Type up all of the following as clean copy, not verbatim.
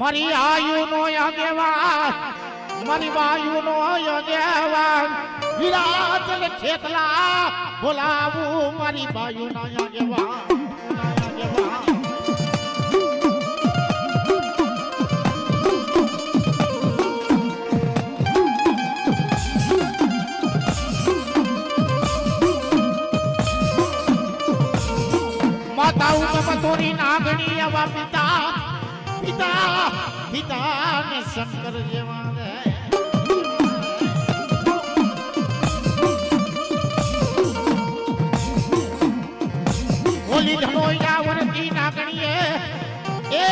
મારી આયુનો આગેવાન મારી વાયુનો આગેવાન વિરાજન ખેતલા બોલાવું મારી બાયુના આગેવાન માતાઓ કપતોરી નાગણી આવા પિતા પિતા પિતા ને શંકર જેવા રે ઓલી ધનોયા વરતી નાગણીએ એ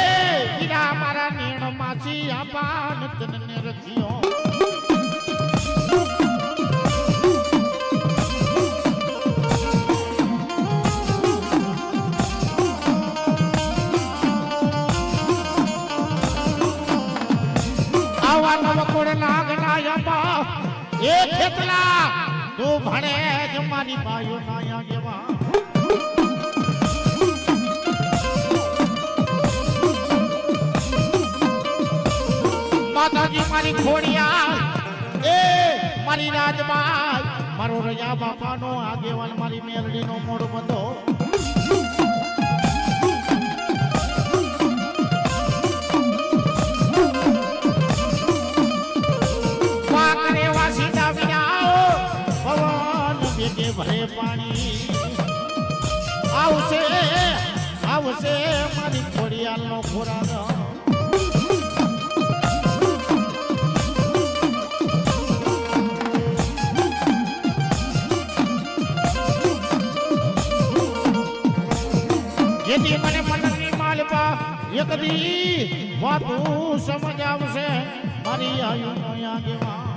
વીરા મારા નેણ માછી આપાન તનને રખ્યો એ ખેતલા તું ભણે જ મારી બાયો નાયા જેવા માતાજી મારી ખોડિયા એ મારી રાજબાઈ મારો રજા બાપાનો આગેવાન મારી મેલડીનો મોડ બંધો ભરે પાણી આવશે આવશે મારી ખોડિયાલનો ખોરાક જેથી મને મનની માલપા એક દી વાતું સમજ આવશે મારી આયુનો આગેવાન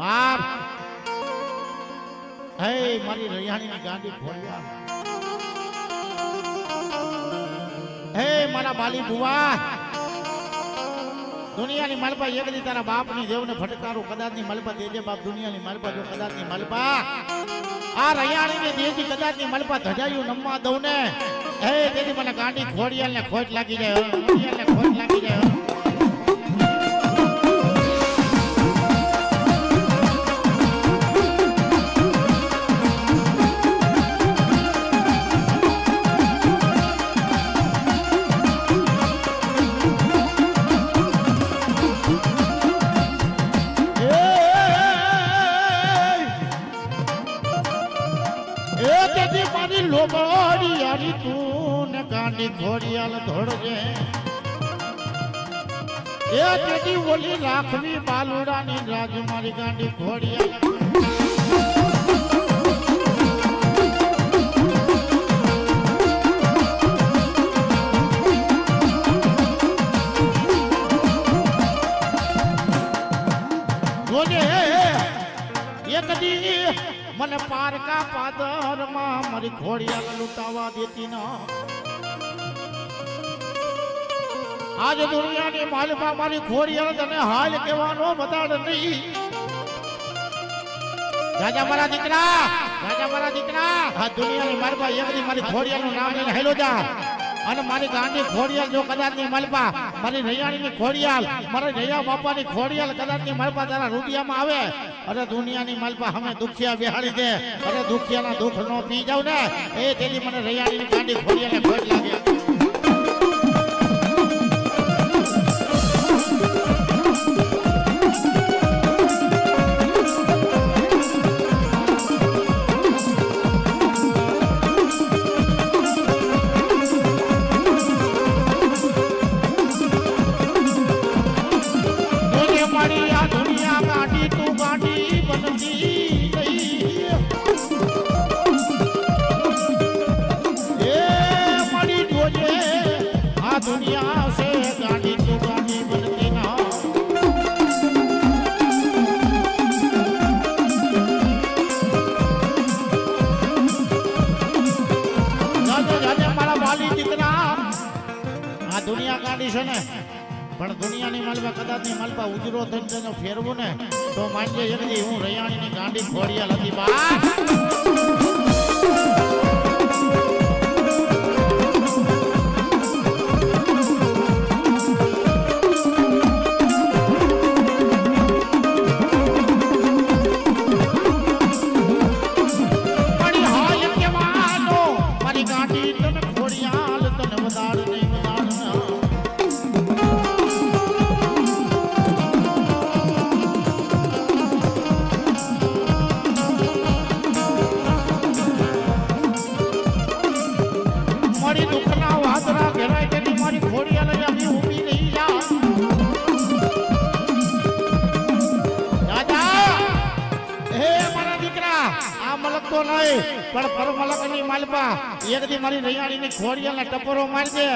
બાપ હે મારી રૈયાણીની ગાંડી ખોડિયા હે મારા બાલી બુવા દુનિયાની માલપા એક દી તારા બાપની દેવને ફટકારો કદાચની માલપા દેજે બાપ દુનિયાની માલપા જો કદાચની માલપા આ રૈયાણીની દેજી કદાચની માલપા ધજાયું નમવા દઉં ને હે તેથી મને ગાંડી ખોડિયાલને ખોટ લાગી જાય ખોડિયાલને ખોટ લાગી જાય લોબડી યારી તું ને ગાંડી ઘોડિયાલ ધોડજે એ તેડી ઓલી રાખવી બાલુડાની રાજ મારી ગાંડી ઘોડિયાલ જોજે એક દી મને પારકા પાદરમાં મારી ઘોડિયાલ લૂંટાવા દેતી ન આજ દુનિયાની માલમાં મારી ઘોડિયાલ તને હાલ કહેવાનો બતાડ નહીં રાજા મારા દીકરા આ દુનિયાની માલમાં એક દી મારી ઘોડિયાલનું નામ લઈને હેલો જા અને મારી ગાંડી ખોડિયાલ જો કદાચની માલપા મારી રૈયાણીની ખોડિયાલ મારા રૈયા બાપાની ખોડિયાલ કદાચની માલપા તારા રૂપિયામાં આવે અરે દુનિયાની માલપા અમે દુખિયા બેહાડી દે અરે દુખિયાના દુઃખ નો પી જાવ ને એ તેની મને રૈયાણીની ગાંડી ખોડિયાલને ખોટ લાગે दुनिया से गाड़ी तो गाड़ी बनती ना આ દુનિયા ગાડી છે ને, પણ દુનિયાની માલપા કદાચ ની માલપા ઉજરો થઈને ફેરવું ને તો માનજે એક દી હું રૈયાણીની ગાંડી ખોડિયાલ હતી બા. પણ પરમલકની માલપા એક દી મારી રૈયાણીની ખોડિયાલને ટપોરો મારજે.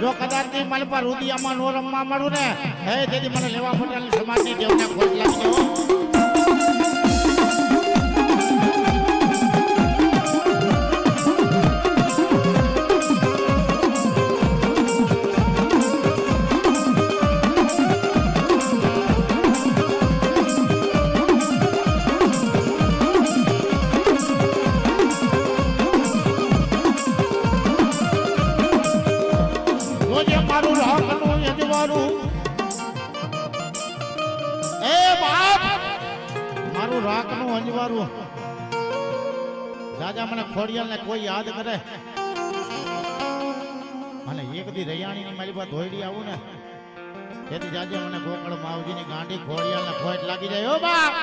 જો કદાચ ની માલપા રુદિયામાં નો રમવા મળું ને હે તેથી મને લેવા પટેલની સમાજની દેવના ખોટ લાગી જાય. રાજા મને ખોડિયાલને કોઈ યાદ કરે અને એક દી રૈયાણીની મારી પાસે ધોઈડી આવું ને તેથી જાજે મને ગોકળ માવજીની ગાંડી ખોડિયાલને ખોટ લાગી જાય. ઓ બાપ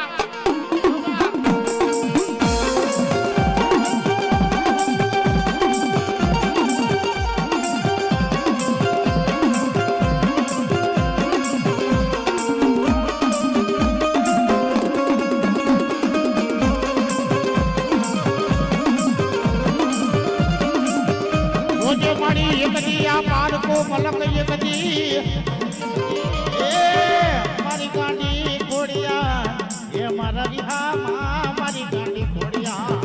મલક યગદી એ મારી ગાંડી ખોડિયા એ મારા વિહામાં મારી ગાંડી ખોડિયા.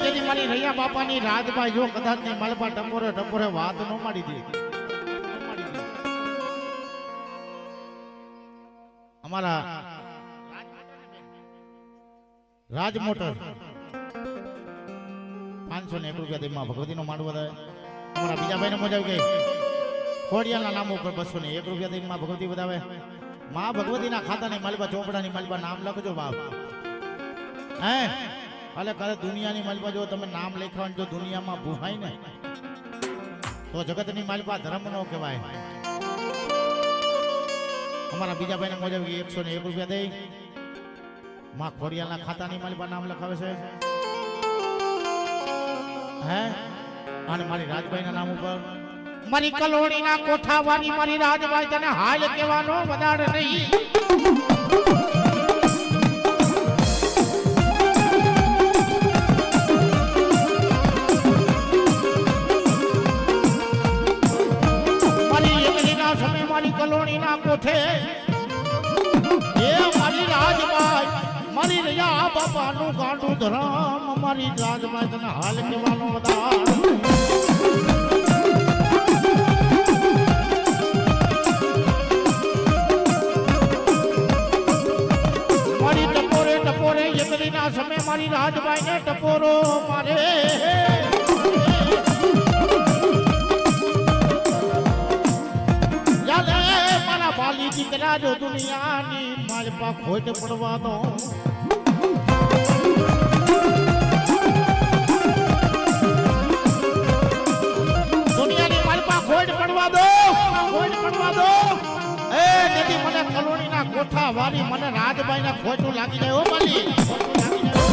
તેની મારી રૈયા બાપાની રાજભાઈ જો કદાચ ની માલપા ટપોરે ટપોરે વાત ન માડી દે. અમારા રાજ મોટર 501 રૂપિયા દેમાં ભગવતી નો માંડવો થાય. અમારા બીજા ભાઈ ને મજા આવી ગઈ. ખોડિયાલના નામ ઉપર 201 રૂપિયા દેમાં ભગવતી વધાવે. માં ભગવતીના ખાતાની માલપા ચોપડાની માલપા નામ લખજો બાપ. હે અલે કરે દુનિયાની માલપા જો તમે નામ લખાવ જો દુનિયામાં ભૂહાય ને તો જગતની માલપા ધર્મ નો કહેવાય. અમારા બીજા ભાઈને મોજબ 101 રૂપિયા દઈ માં ખોડિયાલના ખાતાની મારી પર નામ લખાવે છે. હે અને મારી રાજભાઈના નામ ઉપર મારી કલોણીના કોઠાવાની મારી રાજભાઈ તને હાલ કહેવાનો વધારે નહીં. મારી કલોણીના કોઠે એ મારી રાજભાઈ મારી રૈયા બાપાનું ગાંડું ધરમ મારી રાજભાઈ તને હાલ કહેવાનો વધાર. મારી ટપોરે ટપોરે યગરીના સમય મારી રાજભાઈ ને ટપોરો મારે. બાલી દીકરા જો દુનિયાની માલપા ખોટ પડવા દો. દુનિયાની માલપા ખોટ પડવા દો, ખોટ પડવા દો. એ તેથી મને કલોણીના કોઠા વાળી મને રાજભાઈ ના ખોટું લાગી જાય. ઓ બાલી ખોટું લાગી જાય.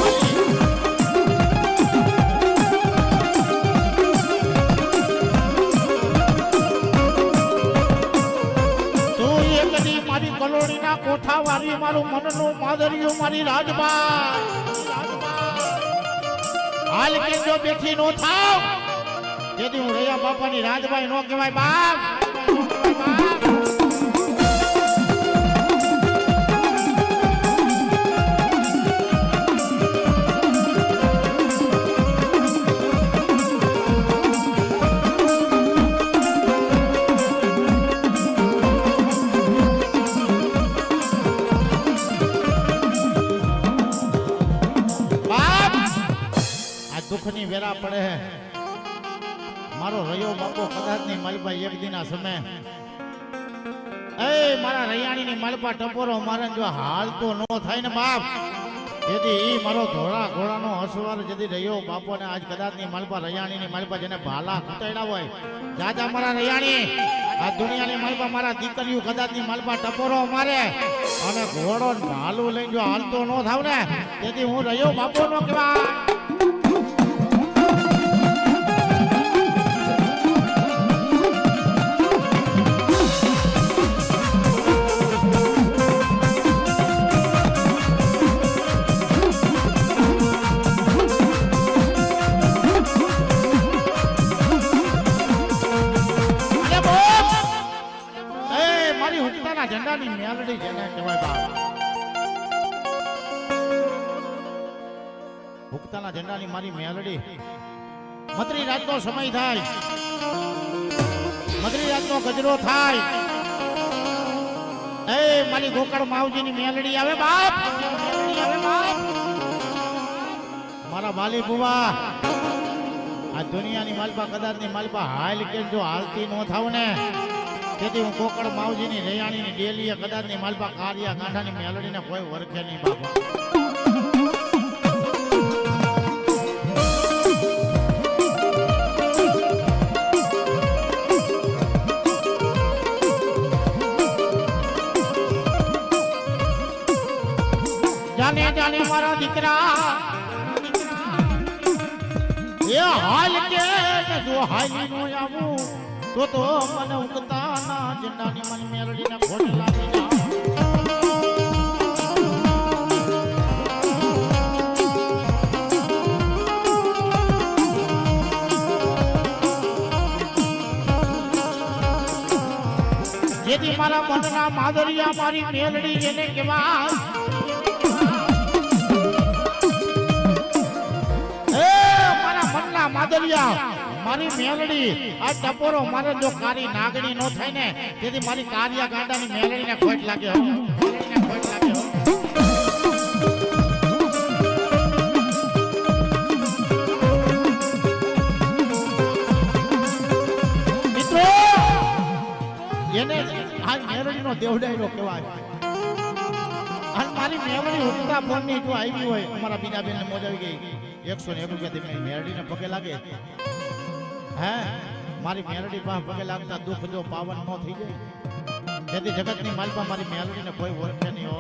મારી કલોણીના કોઠા વાળી મારું મનનું માદરિયું મારી રાજભાઈ હાલ કે જો બેઠી નો થાવ તેથી હું રૈયા બાપાની રાજભાઈ નો કહેવાય બાપ. દુઃખની વેરા પડે મારો રયો બાપો કદાચ ની માલપા એક દિના સમય એ મારા રૈયાણી ની માલપા ટપોરો મારે જો હાલ તો નો થાય ને બાપ જેથી ઈ મારો ધોળા ઘોડાનો અસવાર જેથી રયો બાપો ને આજ કદાચ ની માલપા રૈયાણી ની માલપા જેને ભાલા કુટાડ્યા હોય જાજા મારા રૈયાણી આ દુનિયાની માલપા મારા દીકરીઓ કદાચ ની માલપા ટપોરો મારે અને ઘોડો ભાલું લઈને જો હાલતો નો થાવ ને તેથી હું રયો બાપો નો કહેવા ઝંડાની મેલડી જેને કહેવાય બાપ ભૂખતાના ઝંડાની મારી મેલડી મધરી રાતનો સમય થાય મધરી રાતનો ગજરો થાય એ મારી ગોકળ માવજીની મેલડી આવે બાપ મેલડી આવે બાપ મારા બાલી બુવા આ દુનિયાની માલપા કદાચની માલપા હાલ કે જો હાલતી નો થાવ ને તેથી હું કોકળ માવજીની રૈયાણીની ડેલીએ કદાચની માલપા કારિયા ગાંઠાની મેલડીને કોઈ વરખે નહીં બાપા જાને જાને મારા દીકરા એ હાલ કે જો હાલી નો આવું તો મને ઉગતાના ઝંડાની મન મેલડીને ખોટ લાગી જા જેથી મારા મનના માદરિયા મારી મેલડી જેને કહેવાય એ મારા મનના માદરિયા મારી મેલડી આ ટપોરો મારે જો કારી નાગણી નો થાય ને તેથી મારી કારિયા ગાંડાની મેલડીને ખોટ લાગે હો મેલડીને ખોટ લાગે હો મિત્રો એને આ મેલડીનો દેવડાયરો કહેવાય અને મારી મેલડી ઉઠતા ફોનની જો આવી હોય અમારા બીનાબેનને મોજ આવી ગઈ 101 રૂપિયા દેવી મેલડીને પગે લાગે હે મારી મેલડી પાસે પગે લાગતા દુઃખ જો પાવન ન થઈ જાય જેથી જગતની માલપા મારી મેલડીને કોઈ ઓળખે નહીં હો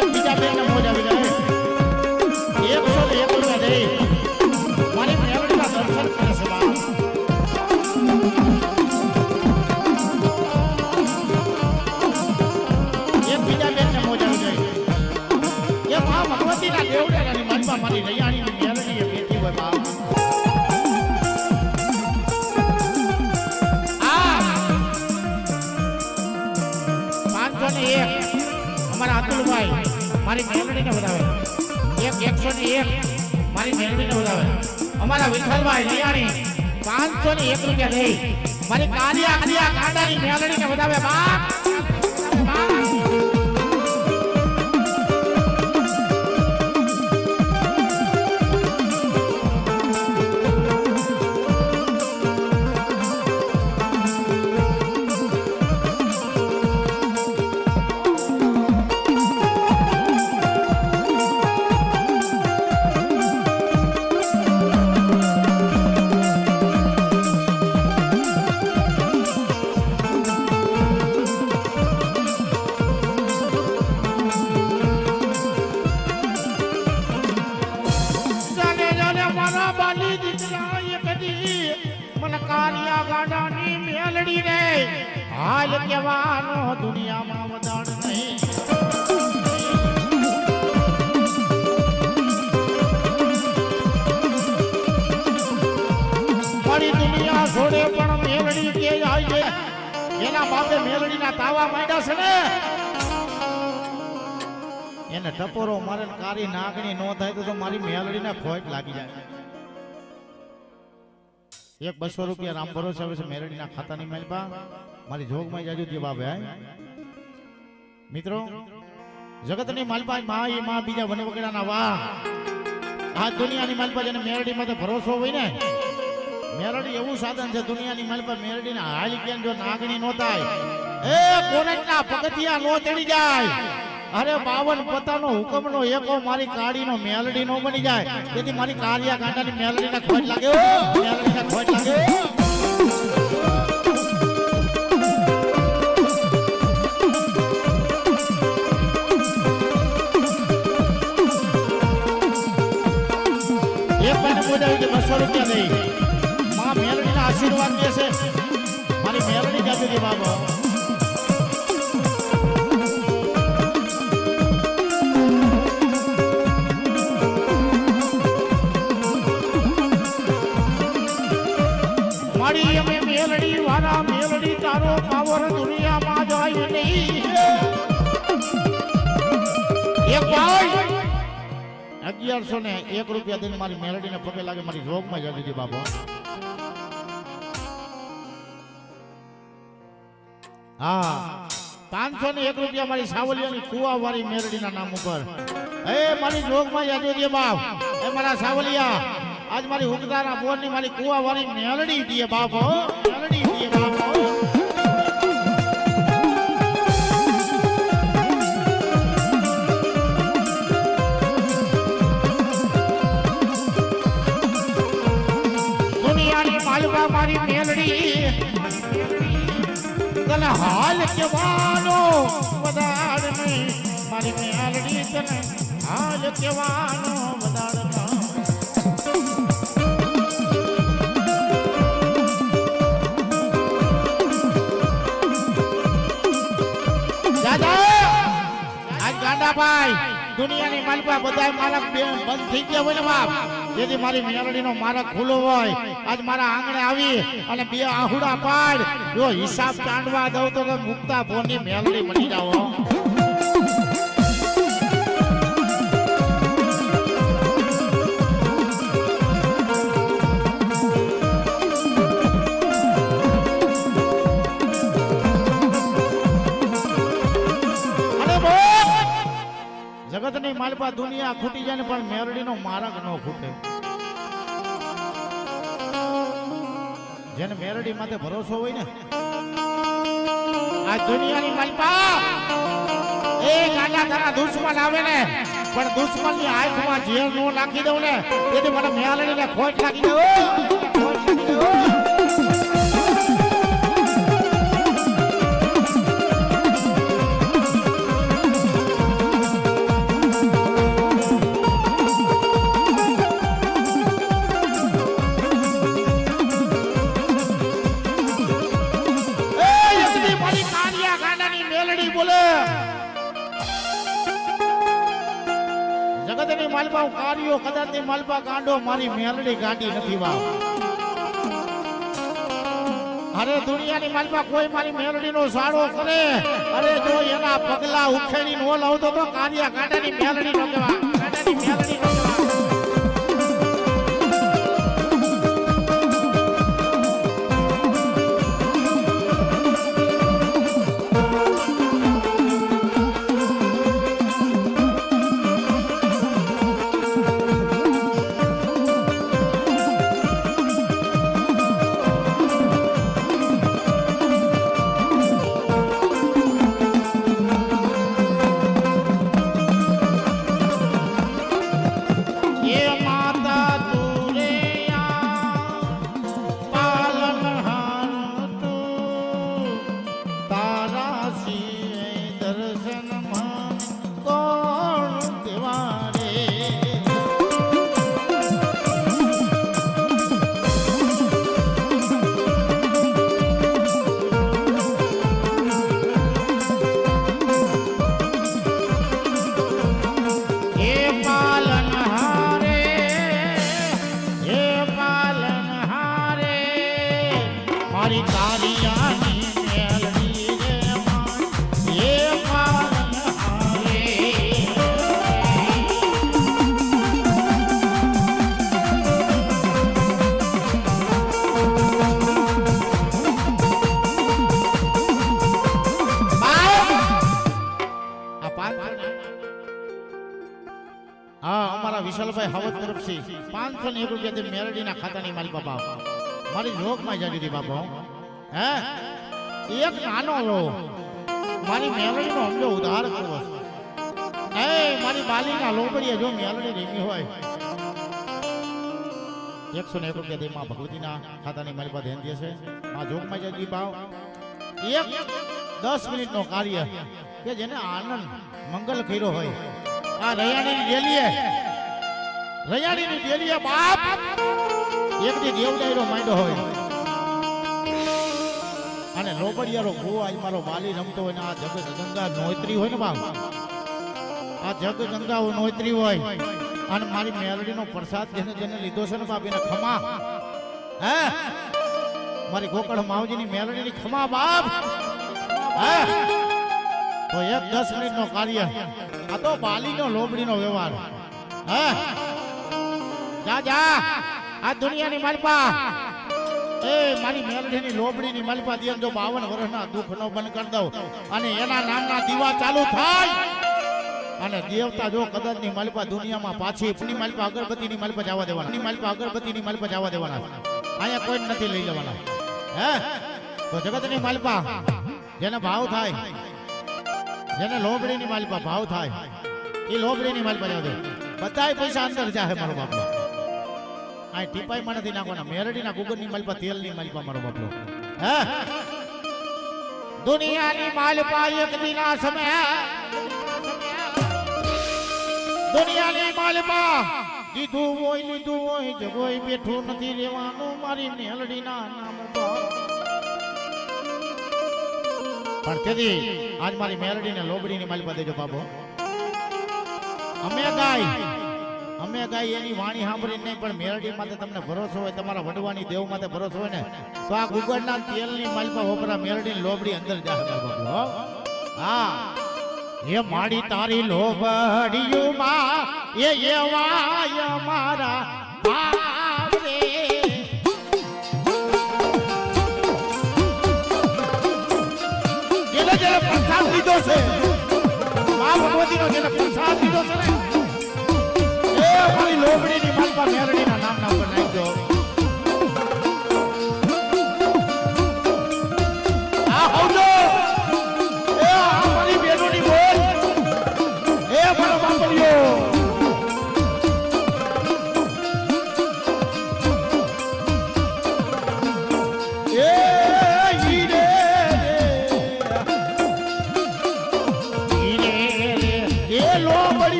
એક બીજા બેનને મોજ આવી જાય 101 રૂપિયા દે મારી મેલડીના દર્શન કરે છે બાપ એક બીજા બેનને મોજ આવી જાય એ મા ભગવતીના દેવડાની માલપા મારી રૈયાણીની મેલડી એ બેઠી હોય બાપ આ 501 અમારા અતુલભાઈ મારી મેલડીને વધાવે 101 મારી મેલડીને વધાવે અમારા વિઠ્ઠલભાઈ રૈયાણી 501 રૂપિયા દે મારી કારિયા ગાંડાની મેલડીને વધાવે બાપ હાલ કેવાનો દુનિયામાં વદાડ નહીં મારી દુનિયા છોડે પણ મેલડી કે આવી એના બાપે મેલડીના તાવા માંડ્યા છે ને એને ટપોરો મારે કારી નાગણી નો થાય તો મારી મેલડીને ખોટ લાગી જાય 200 રૂપિયા રામ ભરોસે આવે છે મેલડીના ખાતાની મેલપા મારી જોગમાં જાજુ જે બાપ હે મિત્રો જગતની માલપા માં એ માં બીજા વને વગેરેના વાહ આ દુનિયાની માલપા જેને મેરડીમાં તો ભરોસો હોય ને મેરડી એવું સાધન છે દુનિયાની માલપા મેરડીના હાલ કેમ જો નાગણી નો થાય એ કોરટના પગથિયા નો ચડી જાય અરે 52 પતાનો હુકમનો એકો મારી કાળીનો મેલડી નો બની જાય તેથી મારી કાળિયા કાંટાની મેલડીને ખોટ લાગે મેલડીને ખોટ લાગે એક મહિને બોલાવી કે 200 રૂપિયા દઈ માં મેલડીના આશીર્વાદ દે છે મારી મેલડી જાતી હતી બાબા મારી અમે મેલડી વાળા મેલડી તારો પાવર દુનિયામાં જાય નહીં એક ભાઈ 1101 રૂપિયા દઈને મારી મેલડીને પગે લાગે મારી રોગમાં જતી હતી બાબો હા 501 રૂપિયા મારી સાવલિયાની કુવા વાળી મેલડીના નામ ઉપર એ મારી રોગમાં જતી હતી બાપ એ મારા સાવલિયા આજ મારી ઉગદાના બોરની મારી કુવા વાળી મેલડી દીએ બાપો મેલડી દીએ બાપો દુનિયાની માલવા મારી મેલડી તને હાલ કેવાનો વધાર નહીં મારી મેલડી તને હાલ કેવાનો વધાર ભાઈ દુનિયાની માલપા બધા મારા બંધ થઈ ગયા હોય ને બાપ જેથી મારી મેલડીનો મારા ખુલ્લો હોય આજ મારા આંગણે આવી અને 2 આહુડા પાડ જો હિસાબ ચાંડવા દઉં તો મુક્તા ફોનની મેલડી બની જાઓ જગતની માલપા દુનિયા ખૂટી જાય ને પણ મેરડીનો માર્ગ ન ખૂટે જેને મેરડી માથે ભરોસો હોય ને આ દુનિયાની માલપા એ ગાડા તારા દુશ્મન આવે ને પણ દુશ્મનની આંખમાં ઝેર નો નાખી દઉં ને તેથી મને મેરડીને ખોટ લાગી દઉં ખોટ લાગી દઉં જગતની માલપા કાર્યો કદાચની માલપા કાંડો મારી મેલડી ગાંડી નથી વાવ અરે દુનિયાની માલપા કોઈ મારી મેલડીનો સાડો કરે અરે જો એના પગલા ઉખેડી નો લાવતો તો કાર્યા કાંડાની મેલડી નો કહેવા કાંડાની મેલડી નો કહેવા મારી કારિયાની મેલડી રે માં એ પાલનહારે આ 5 વિશાલભાઈ હાવત તરફથી 501 રૂપિયા મેરડીના ખાતાની માલ બાપા મારી જોગમાં જાડી દી બાપા હે એક નાનો રો મારી મેલડીનો સમજો ઉધાર કરવો એ મારી બાલીના લોબડીએ જો મેલડી રેમી હોય 101 રૂપિયા દે માં ભગવતીના ખાતાની મારી પાસે ધ્યાન દેશે માં જોગમાં જાડી બાવ એક 10 મિનિટનો કાર્ય કે જેને આનંદ મંગલ કર્યો હોય આ રયાણીની ડેલીએ બાપ એક દી દેવ ડાયરો માંડ્યો હોય અને લોબડિયારો ગો આજ મારો બાલી રમતો હોય ને આ જગ ગંગા નોતરી હોય ને બાપ આ જગ ગંગા નોતરી હોય અને મારી મેલડીનો પ્રસાદ જેને લીધો છે ને બાપ એને ખમા હે મારી ગોકળ માવજીની મેલડીની ખમા બાપ હે તો એક 10 મિનિટનો કાર્ય આ તો બાલીનો લોબડીનો વ્યવહાર હે જા જા આ દુનિયાની માલપા એ મારી મેલડીની લોબડીની માલપા દિયન જો 52 વર્ષના દુઃખનો બંધ કરી દઉં અને એના નામના દીવા ચાલુ થાય અને દેવતા જો કદરની માલપા દુનિયામાં પાછી ની માલપા અગરબત્તીની માલપા જવા દેવાના ની માલપા અગરબત્તીની માલપા જવા દેવાના અહીંયા કોઈ નથી લઈ લેવાના હે તો જગતની માલપા જેને ભાવ થાય જેને લોબડીની માલપા ભાવ થાય એ લોબડીની માલપા જવા દે બધાય પૈસા અંદર જાહે મારો બાપલો આ ટીપાઈ માં નથી નાખવાના મેરડીના ગુગરની માલપા તેલની માલપા મારો બાપલો હે દુનિયાની માલપા એક દિના સમય દુનિયાની માલપા લીધું હોય જગોય બેઠું નથી રહેવાનું મારી મેલડીના નામ પણ તેથી આજ મારી મેલડીને લોબડીની માલપા દેજો બાબો અમે ગાય એની વાણી સાંભળી નહીં પણ મેરડી માટે તમને ભરોસો હોય તમારા વડવાની દેવ માટે ભરોસો હોય ને તો આ ગુગળના તેલની માલપા વપરા મેરડીની લોબડી અંદર જાહે બાબલો હા એ માડી તારી લોબડીયુમાં એ એવાય મારા ભાવ રે જેને જેને પ્રસાદ લીધો છે મા ભગવતીનો જેને પ્રસાદ લીધો છે ને એ મારી લોબડીની માલપા મેરડીના નામના ઉપર નાખજો આ હોજો એ આ મારી બેનોની બોલ એ મારો બાપલિયો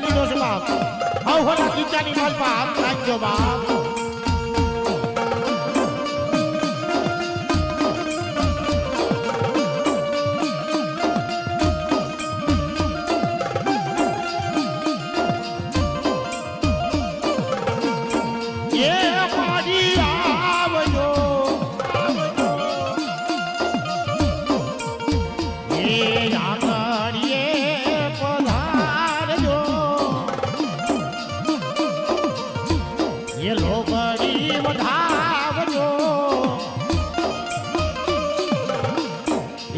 લીધો છે બાપ આવ હોલા ગીતાની માલપા હાથ નાખજો બાપ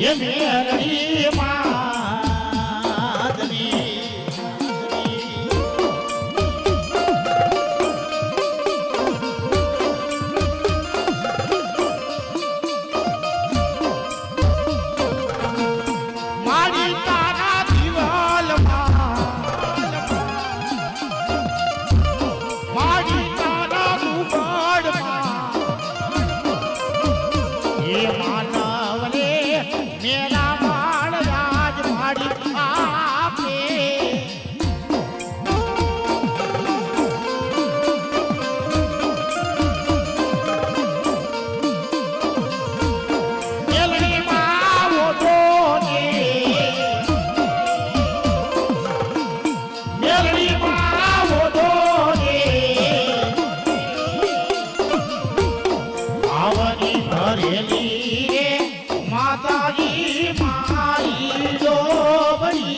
ये मेरी मादनी मारी तारा दीवाल मारी तारा गुबाड़ ये मानव रे मेरा माल राज भाड़ी आपे मेलड़ी मावो दोने मेलड़ी मावो दोने आवनी भरेली माताजी माई लोबड़ी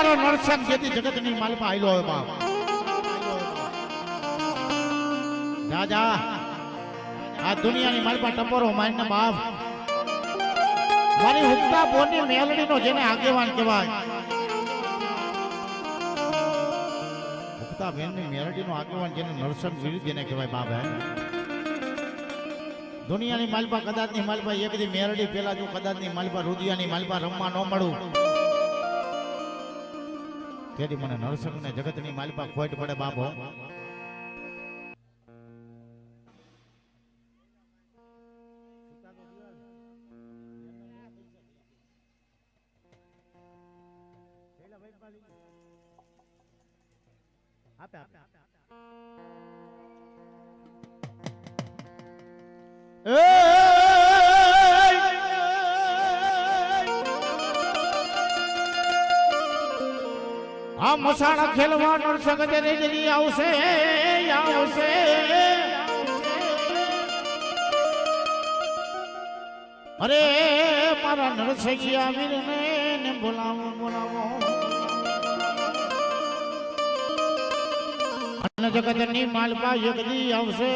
મારો નરસંગ જેથી જગતની માલપા આયલો હોય બાપ જા જા આ દુનિયાની માલપા ટપોરો મારીને બાપ મારી હુક્કા બોની મેલડીનો જેને આગેવાન કહેવાય હુક્કા બેનની મેલડીનો આગેવાન જેને નરસંગ વિરુદ્ધ જેને કહેવાય બાપ હે દુનિયાની માલપા કદાચની માલપા એકદી મેરડી પેલા જો કદાચની માલપા રુદિયાની માલપા રમવા ન મળું તેથી મને નરસંગ ને જગતની માલપા ખોટ પડે બાપો આ મસાણા ખેલવા નરસંગ જરી આવશે આવશે અરે મારા નરસૈયા વીરને ને બોલાવો બોલાવો અન જગતની માલપા એકદી આવશે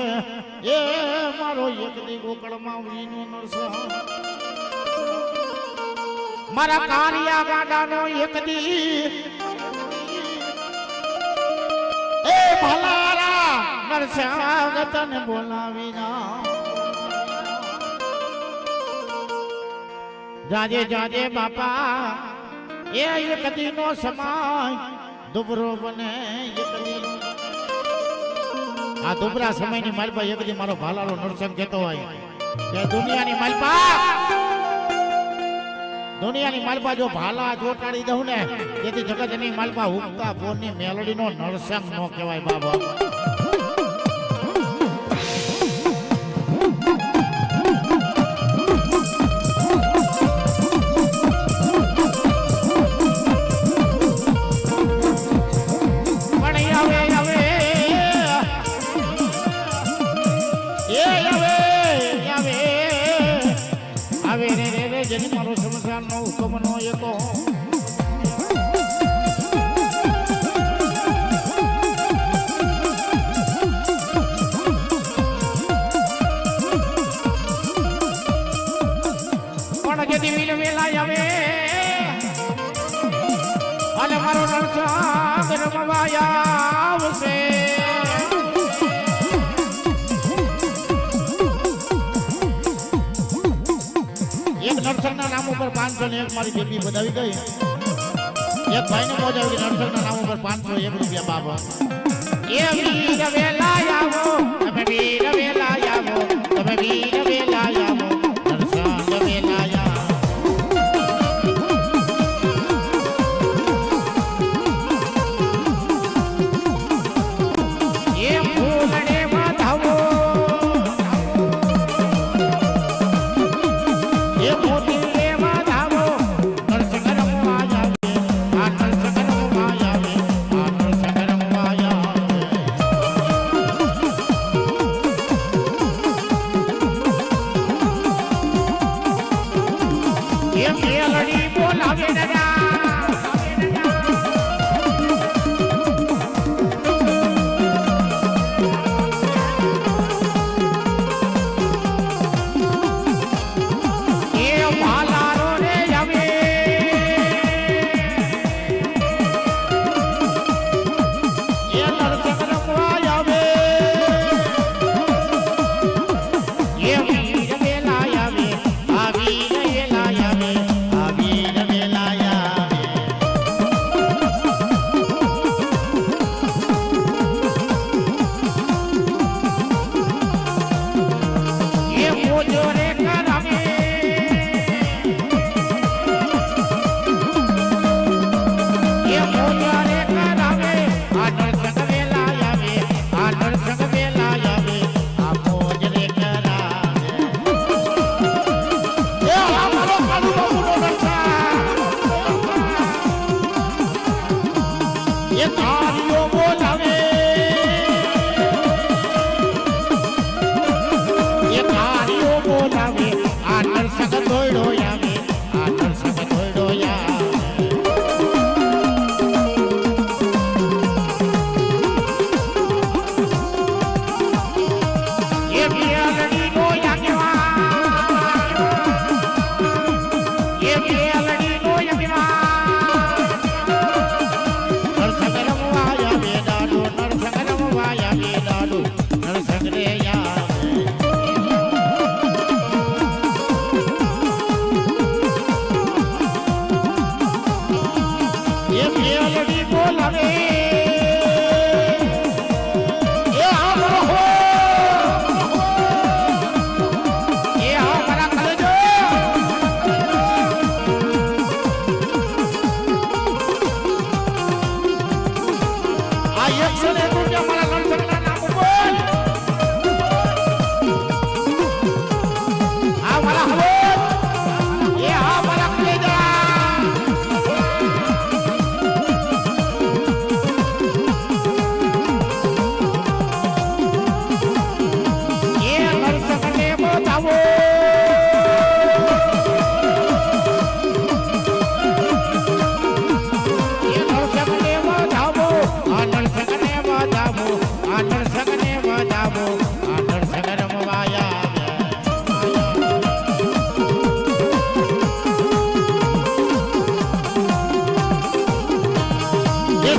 એ મારો એકદી ગોકળમાં વીનો નરસંગ મારા કાલિયા ગાડાનો એકદી એ ભલારા નરસંગ તને બોલાવીના જાજે જાજે બાપા એ એકદી નો સમાય દુબરો બને એકદી આ દુબરા સમયની માલપા એકદી મારો ભાલારો નરસંગ કહેતો હોય કે દુનિયાની માલપા જો ભાલા ચોટાડી દઉં ને તેથી જગતની માલપા હુક્કા બોરની મેલડીનો નરસંગ નો કહેવાય બાબા જેની મારો સંસારનો હુકમનો એકો પણ જેથી વીર વેલા આવે અને મારો નરસંગ રમવા આવશે નરસંગ ના નામ ઉપર 501 મારી બેબી બનાવી ગઈ એક ભાઈ ને મોજ આવી નરસંગ ના નામ ઉપર 501 રૂપિયા બાબા એ વીર વેલા આવો તમે વીર વેલા આવો તમે વીર વેલા આવો નરસંગ વેલા આવો એ ફૂલડે વધાવો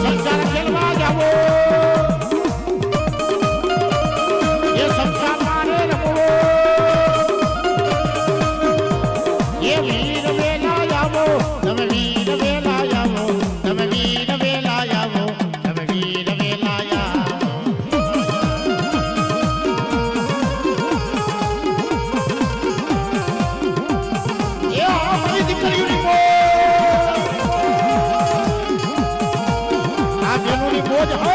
સંસાર ખેલવા જાવો એ સંસાર મારે રમવો એ વીર વેલા જાવો તમે વીર વેલા જાવો તમે વીર વેલા જાવો તમે વીર વેલા જાવો એ આપણી દીકરીઓની મોજ હો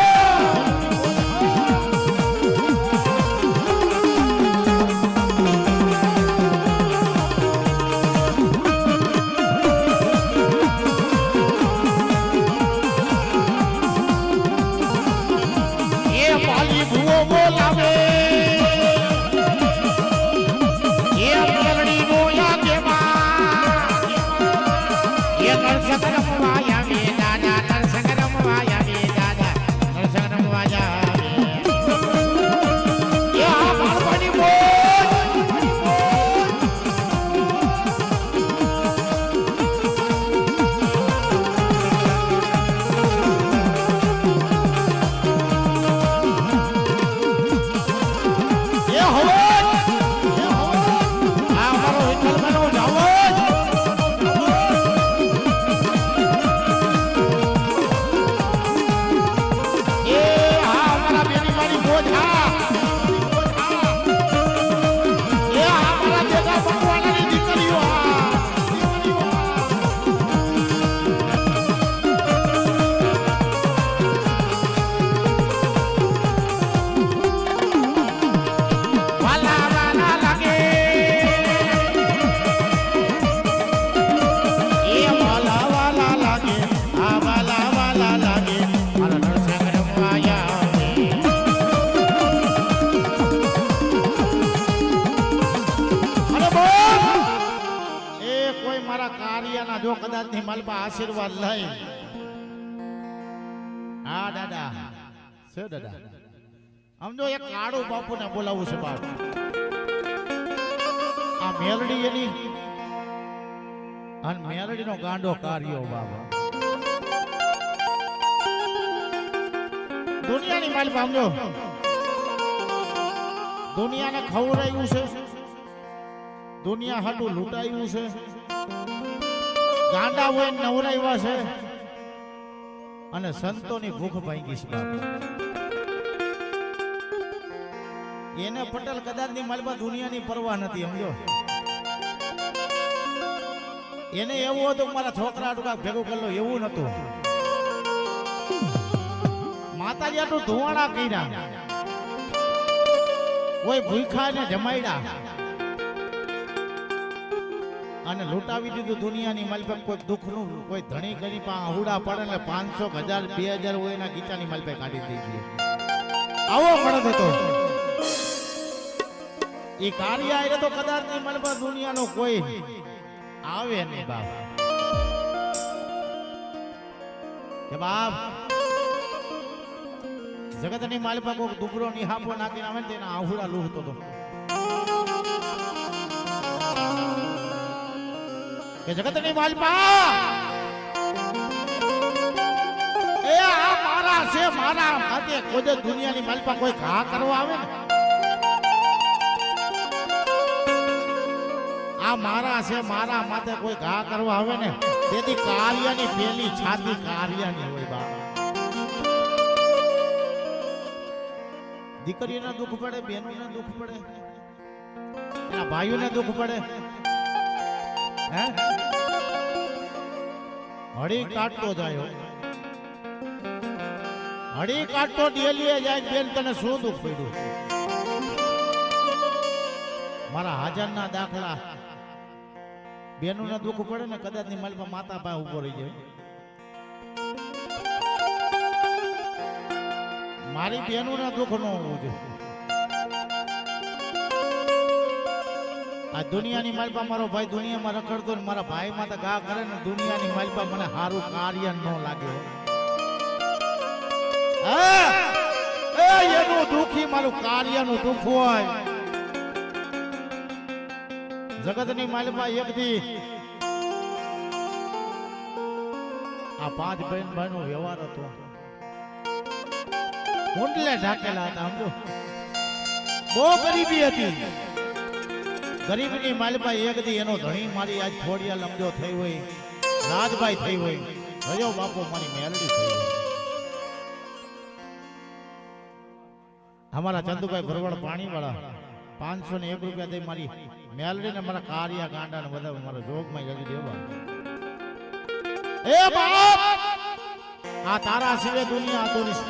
બોલાવે એ મેલડી રોયા કેમાં એ નરસંગ રમવાયા મે દાદા નરસંગ રમવાયા મે દાદા નરસંગ રમવાયા એ આ બાળપણની મોજ જો કદાચ ની માલપા આશીર્વાદ લઈ હા દાદા છે દાદા આમ જો એક કાળુ બાપુ ને બોલાવું છે બાપ આ મેલડી એની અને મેલડી નો ગાંડો કાર્યો બાબા દુનિયાની માલપા સમજો દુનિયાને ખવડાવ્યું છે દુનિયા હાટું લૂંટાયું છે ગાંડા હોય નવરાવ્યા છે અને સંતોની ભૂખ ભાંગી છે એને પટેલ કદાચ ની માલપા દુનિયાની પરવા નથી સમજો એને એવું હતું મારા છોકરા ટુકા ભેગું કરી લો એવું નતું માતાજી આટલું ધુવાણા કર્યા કોઈ ભૂખા ને જમાડ્યા અને લૂંટાવી દીધું દુનિયાની માલપે કોઈ દુઃખનું કોઈ ધણી ગરીબ આહુડા પડે ને 500 1000 2000 હોય એના ગીતાની માલપે કાઢી દીધી આવો મળદ હતો એ કાર્ય આયરે તો કદાચ ની માલપે દુનિયાનો કોઈ આવે નહીં બાપ કે બાપ જગતની માલપે કોઈ દુબળો નિહાપો નાખીને આવે ને તેના આહુડા લૂહતો હતો કે જગતની માલપા એ આ મારા છે મારા માથે કોઈ દુનિયાની માલપા કોઈ ઘા કરવા આવે ને આ મારા છે મારા માથે કોઈ ઘા કરવા આવે ને તેથી કાર્યની પેલી છાતી કાર્યની હોય બા દીકરીઓને દુઃખ પડે બહેનોને દુઃખ પડે એના ભાઈઓને દુઃખ પડે હે હળી કાટતો જાય હળી કાટતો ડેલીએ જાય બેન તને શું દુઃખ પડ્યું મારા હાજરના દાખલા બેનોને દુઃખ પડે ને કદાચ ની માલમાં માતા ભાઈ ઉભો રહી જાય મારી બેનોને દુઃખ ન હોવું જોઈએ આ દુનિયાની માલપા મારો ભાઈ દુનિયામાં રખડતો ને મારા ભાઈ માં તો ગા કરે ને દુનિયાની માલપા મને સારું કાર્ય ન લાગે એનું દુઃખી મારું કાર્યનું દુઃખ હોય જગતની માલપા એક દી આ 5 બહેન ભાઈનો વ્યવહાર હતો કુંડલે ઢાકેલા હતા સમજો બહુ ગરીબી હતી ગરીબની માલપા એક દી એનો ધણી મારી આજ ખોડિયાલ સમજો થઈ હોય રાજભાઈ થઈ હોય રયો બાપો મારી મેલડી થઈ હોય અમારા ચંદુભાઈ ભરવાડ પાણી વાળા 501 રૂપિયા દઈ મારી મેલડી ને મારા કારિયા ગાંડા ને બધા મારા જોગમાં જડી દેવા એ બાપ આ તારા સિવાય દુનિયા આતુરી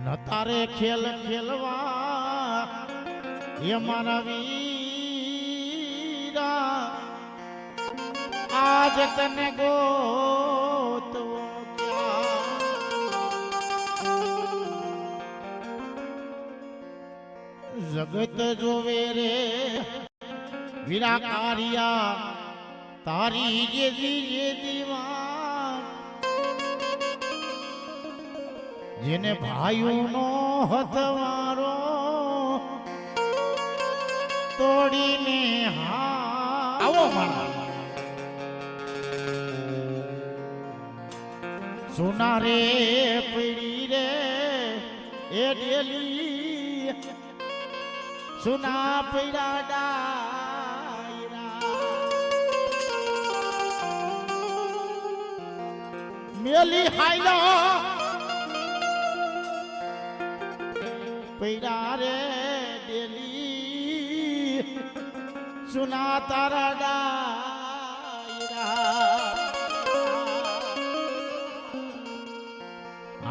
ન તારે ખેલ ખેલવા એ મારા વીરા આજ તને ગોતવો જગત જોવે રે વીરા કારિયા તારી જે દીવા જેને ભાઈઓનો હથવારો તોડીને આવો મારા સોના રે પડી રે એ ડેલી સુના પૈડા ડાયરા મેલી હાઈલો પૈડા રે ડેલી સુના તારા ડાયરા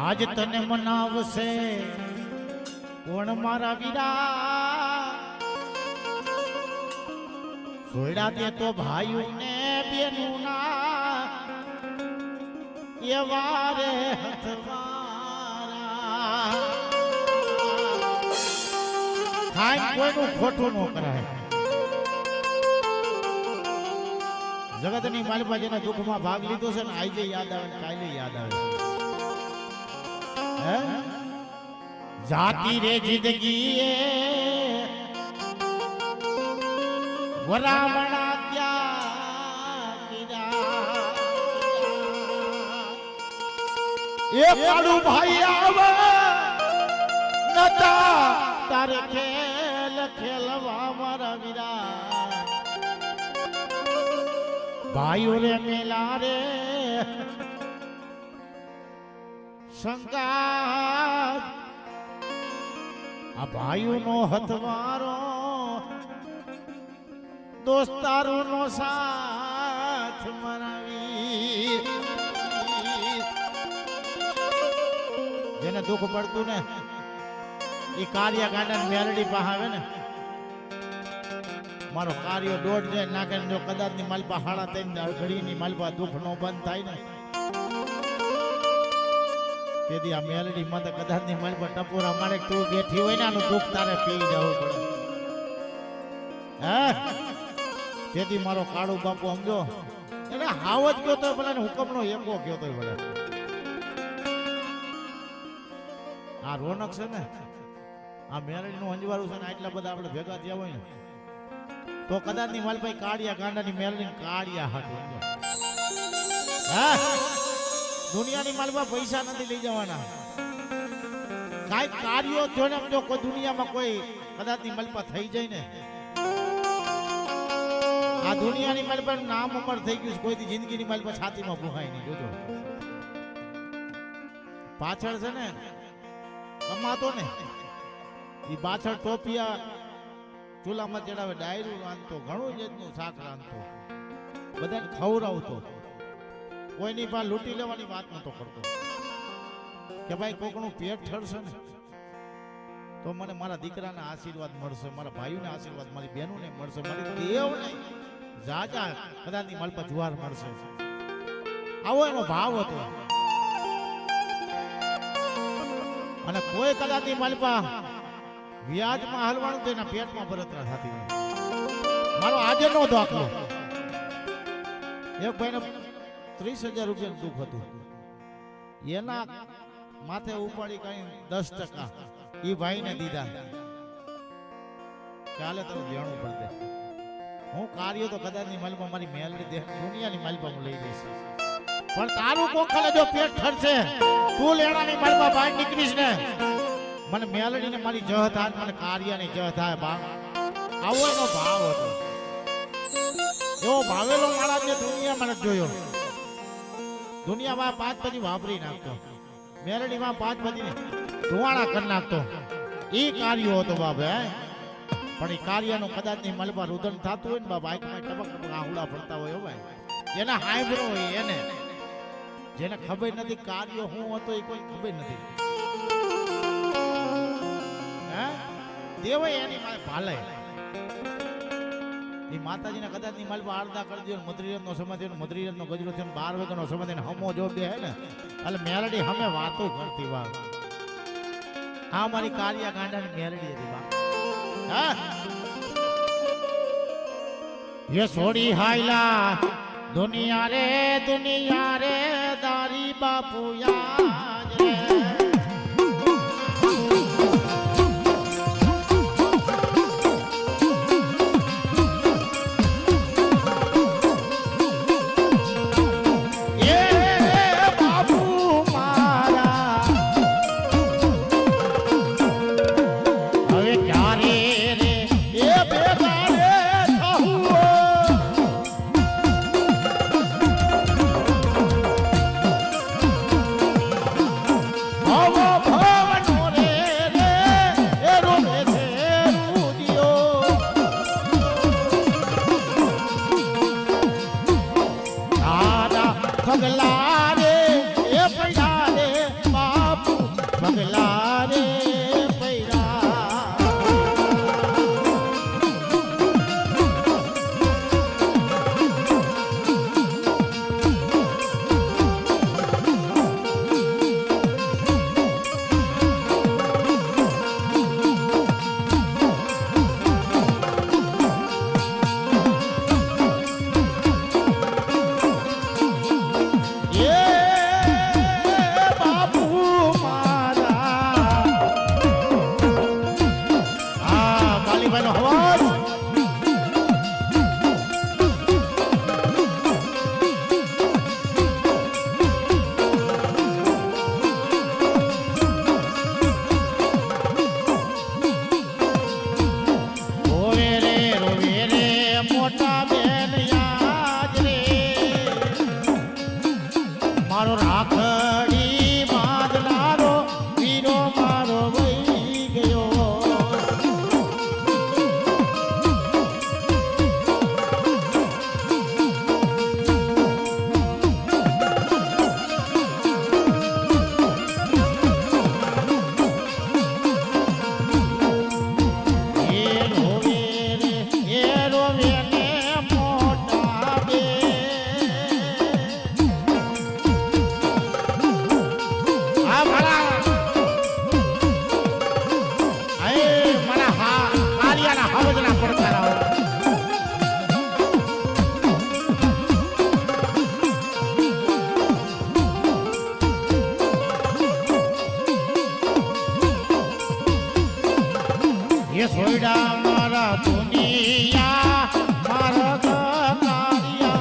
આજ તને મનાવશે કોણ મારા વીરા સોયડા તે તો ભાઈઓ ને બેનું ના એવા રે હથવારા ખાઈ કોઈનું ખોટું ન કરાય જગતની માલપા જેના દુઃખમાં ભાગ લીધો છે ને આજે યાદ આવે ને કાલે યાદ આવે હે જાતી રે જિંદગી વરામણા એ કાળું ભાઈ આવે નતા તારે ખેલ ખેલવા મારા વીરા ભાઈઓ રે મેલા રે સંગાત આ ભાઈઓનો હથવારો દોસ્તારોનો સાથ મરાવી જેને દુઃખ પડતું ને એ કાર્ય ગાંડા મેલડી પાસે આવે ને મારો કાર્ય દોઢ જાય નાખે જો કદાચ ની માલપા હાડા થઈને ઘડી ની માલપા દુઃખ નો બંધ થાય ને તેથી આ મેલડી માં તો કદાચ ની માલપા ટપોરા મારે તું બેઠી હોય ને આનું દુઃખ તારે પી જવું પડે હે તેથી મારો કાળુ બાપુ સમજો એટલે હાવ જ ગયો તો ભલે ને હુકમ નો એકો ગયો તો ભલે આ રોનક છે ને આ મેરડી નું અંજવાળું છે ને આટલા બધા આપણે ભેગા થયા હોય ને તો કદાચ ની માલભાઈ કાળિયા ગાંડા ની મેરડી કાળિયા હાથું હા દુનિયાની માલમાં પૈસા નથી લઈ જવાના કાંઈક કાર્યો જો ને જો કોઈ દુનિયામાં કોઈ કદાચ ની માલપા થઈ જાય ને આ દુનિયાની માલપા નામ અમર થઈ ગયું કોઈ જિંદગીની માલપા છાતીમાં ભૂહાય નહીં જોજો પાછળ છે ને કમાતો ને એ પાછળ ટોપિયા ચૂલામાં ચડાવે ડાયરું રાંધતો ઘણું જાતનું શાક રાંધતો બધાને ખવડાવતો કોઈની પાસે લૂંટી લેવાની વાત નતો કરતો કે ભાઈ કોકનું પેટ ઠરશે ને તો મને મારા દીકરાના આશીર્વાદ મળશે મારા ભાઈઓના આશીર્વાદ મારી બહેનોને મળશે મારી દેવ નહીં જાજા કદાચની માલપા જુવાર મળશે આવો એનો ભાવ હતો અને કોઈ કદાચની માલપા વ્યાજમાં હાલવાનું તો એના પેટમાં બળતરા થતી હોય મારો આજે નો દાખલો એક ભાઈને 30,000 રૂપિયાનું દુઃખ હતું એના માથે ઉપાડી કઈ 10% એ ભાઈને દીધા ચાલે તો દેણું પડે હું કાર્ય તો કદાચ ની માલમાં મારી મેલડી દે દુનિયાની માલમાં હું લઈ લઈશ પણ તારું કોખલે જો પેટ ઠરશે તું લેણાની મારી બા બહાર નીકળીશ ને મને મેલડીને મારી જહ થાય મને કાર્યની જહ થાય બા આવો એનો ભાવ હતો એવો ભાવેલો માણસ જે દુનિયામાં નથી જોયો દુનિયામાં 5 બધી વાપરી નાખતો મેલડીમાં 5 બધી ધુવાણા કરી નાખતો એ કાર્યો હતો બાપ હે પણ એ કાર્યનું કદાચ ની મલબા રુદન થતું હોય ને બાબા આંખમાં ટપક ટપક આહુડા પડતા હોય ભાઈ જેને હાંભળ્યો હોય એને જેને ખબર નથી કાર્ય શું હતો એ કોઈ ખબર નથી હે દેવ એની મારે ભાલે એ માતાજીને કદાચ ની મલબા આરદા કરી દો મધુરીરથ નો સમય થયો મધુરીરથ નો ગજરો થયો 12 વાગ્યાનો સમય થઈને હમો જોબ દે હે ને એટલે મેલડી હમે વાતો કરતી બા આ મારી કાર્ય ગાંડાની મેલડી હતી બા હા ये सोड़ी हाइला दुनिया रे दारी बापू याद रे ये सोईडा मारा दुनिया मारा कारिया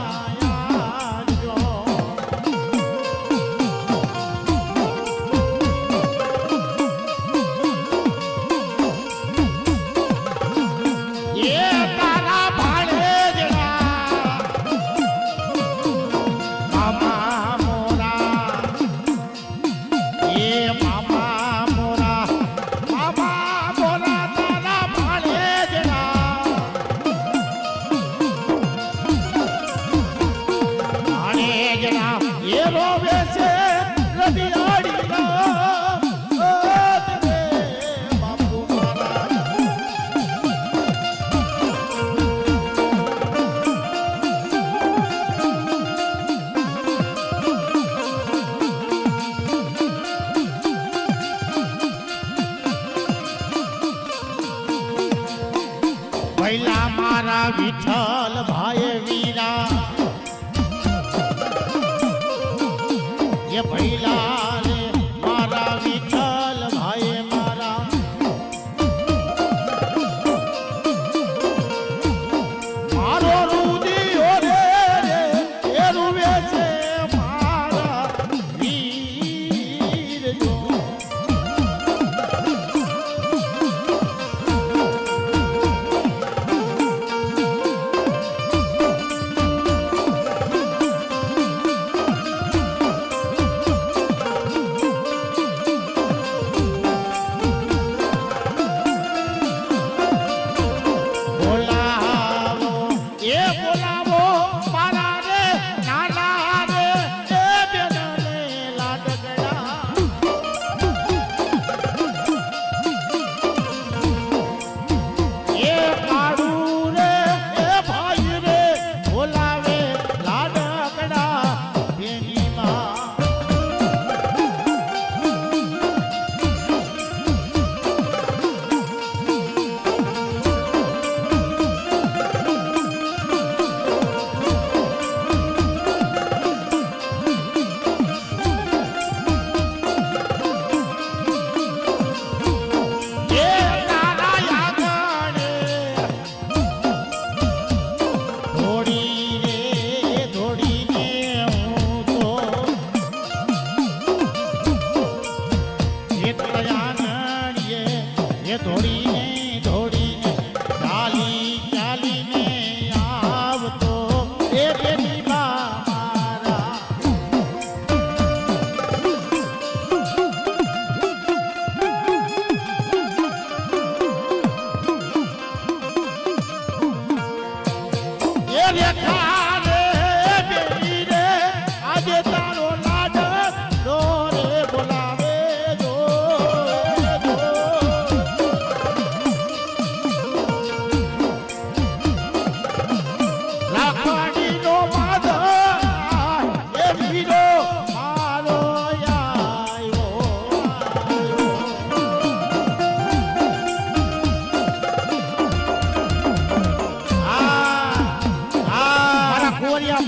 जो ये तारा भाड़े जड़ा मामा मोरा ये मामा मोरा मामा मोरा ये रोवे से रबियाड़ी ना तेरे बापू मारा पहला मारा विठल भाई वीरा ये भैला रे मारा विठल भाई मारा मारो रुदियो रे ये रुवे से मारा રેખા રે બેની રે આજે તારો લાડ દોરે બોલાવે જો લાખડી નો બાદ એ વીરો મારો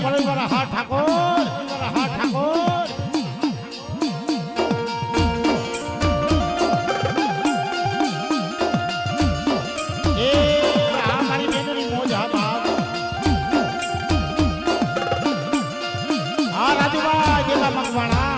પરિવાર હા ઠાકોર હા ઠાકોર એ આ મારી બેનની મોજ હા બાપ હા રાજુભાઈ જેલા મકવાણા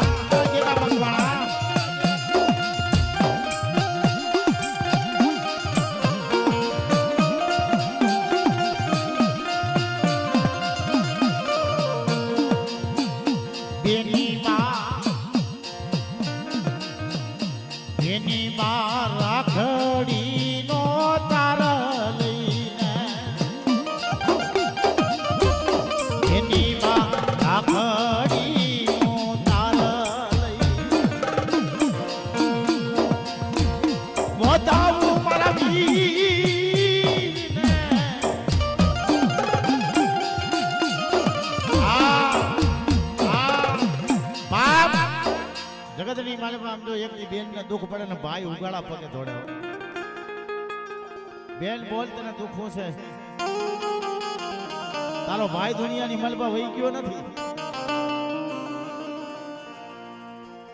એની માં રાખડી નો તાર લઈને એની માં રાખડી નો તાર લઈને મોતાવું મારા વીરને બાપ જગતની માલિક આમ જો એકની બેન ને દુઃખ પડે ને ભાઈ ઉગાડા પગે દોડે બેન બોલ તને દુઃખ છે તારો ભાઈ દુનિયાની મલબા વહી ગયો નથી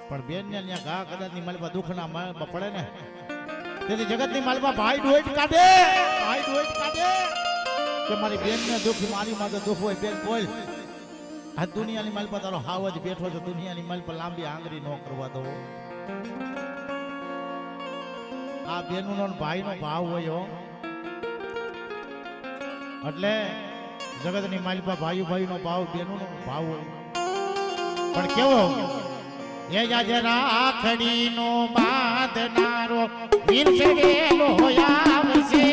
પણ બેન ને ત્યાં ઘા કદાચ ની મલબા દુઃખ ના મલબા પડે ને તેથી જગતની મલબા ભાઈ ડોઈટ કાઢે કે મારી બેન ને દુઃખ મારી માથે દુઃખ હોય બેન બોલ આ દુનિયાની માલ પર તારો હાવ જ બેઠો છે દુનિયાની માલ પર લાંબી આંગળી નો કરવા દો આ બેનનો ભાઈનો ભાવ હોય એટલે જગતની માલ પર ભાઈનો ભાવ બેનનો ભાવ હોય પણ કેવો એ જાજે રાખડીનો બાંધનારો વીર ચડેલો આવશે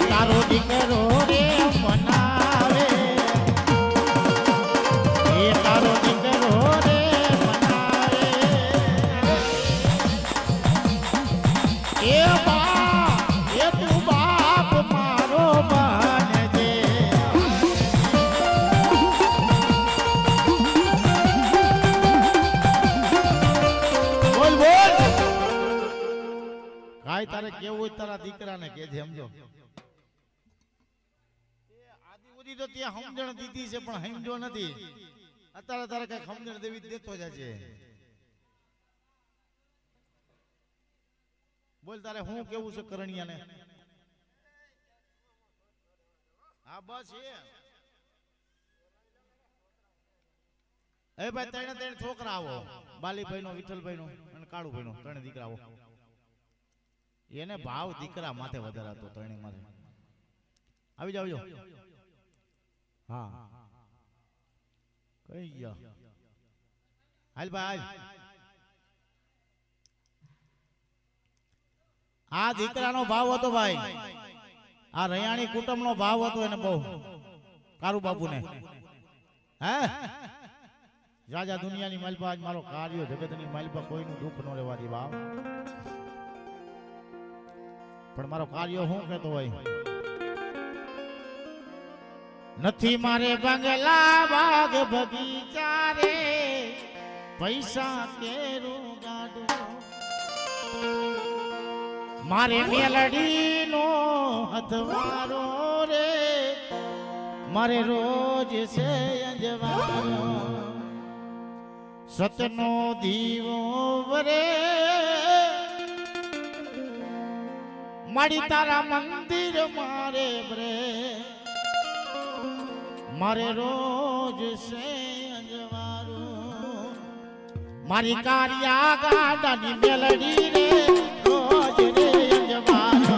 તારો દીકરો રે મનાવે એ તારો દીકરો રે મનાવે એ બા એ તું બાપ મારો બનજે બોલ બોલ કાઈ તારે કેવું હોય તારા દીકરાને કેજે સમજો તો ત્યાં સમજણ દીધી છે પણ સમજો નથી અત્યારે તારે કઈ સમજણ દેવી દેતો જ છે બોલ તારે હું કેવું છે કરણિયાને હા બસ એ ભાઈ ત્રણે છોકરા આવો બાલીભાઈ નો વિઠ્ઠલભાઈ નો અને કાળુભાઈ નો ત્રણે દીકરા આવો એને ભાવ દીકરા માથે વધારે હતો ત્રણે માથે આવી જાવ હા કઈ ગયા હાલ ભાઈ આ દીકરાનો ભાવ હતો ભાઈ આ રૈયાણી કુટુંબનો ભાવ હતો એને બહુ કારુ બાપુને હે રાજા દુનિયાની માલપા આજ મારો કાર્યો જગતની માલપા કોઈનું દુઃખ ન રહેવા દે બાપ પણ મારો કાર્યો હું કહેતો હોય નથી મારે બંગલા બાગ બગીચા રે પૈસા કેરું ગાડું મારે મેલડીનો હથવારો રે મારે રોજ છે અંજવારો સતનો દીવો વરે મારી તારા મંદિર મારે બ્રે મારે રોજ સે અંજવારું મારી કારિયા ગાડાની મેલડી રે રોજ રે અંજવારું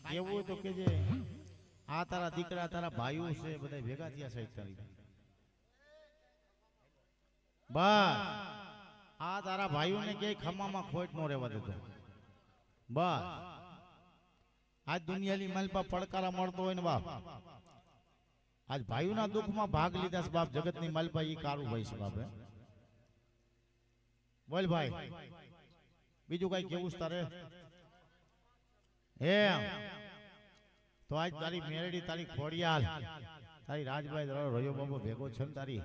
કેવું તો કે જે આ તારા દીકરા તારા ભાઈઓ છે બધા ભેગા થયા સાહેબ તારી બસ આ તારા ભાઈઓને ક્યાંય ખમામાં ખોટ ન રહેવા દેતો બસ આજ દુનિયાની માલપા પડકારા મળતો હોય ને બાપ આજ ભાઈઓના દુઃખમાં ભાગ લીધા છે બાપ જગતની માલપા ઈ કારું ભાઈ છે બાપ બોલ ભાઈ બીજું કઈ કેવું છે તારે એમ તો આજ તારી મેરડી તારી ખોડિયાલ તારી રાજભાઈ રોયો બાબો ભેગો છે ને તારી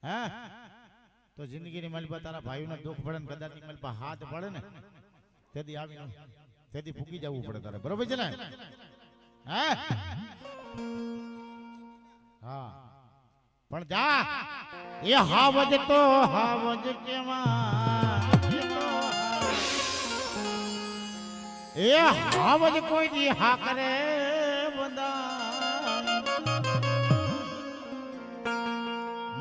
હે તો જિંદગીની માલપા તારા ભાઈઓના દુઃખ પડે ને કદાચ માલપા હાથ પડે ને તેથી આવીને તેથી ફૂકી જવું પડે તારે બરોબર છે ને હે હા પણ જા એ હાવજ તો હાવજ કેવા એ હાવજ કોઈ દી હા કરે બંદા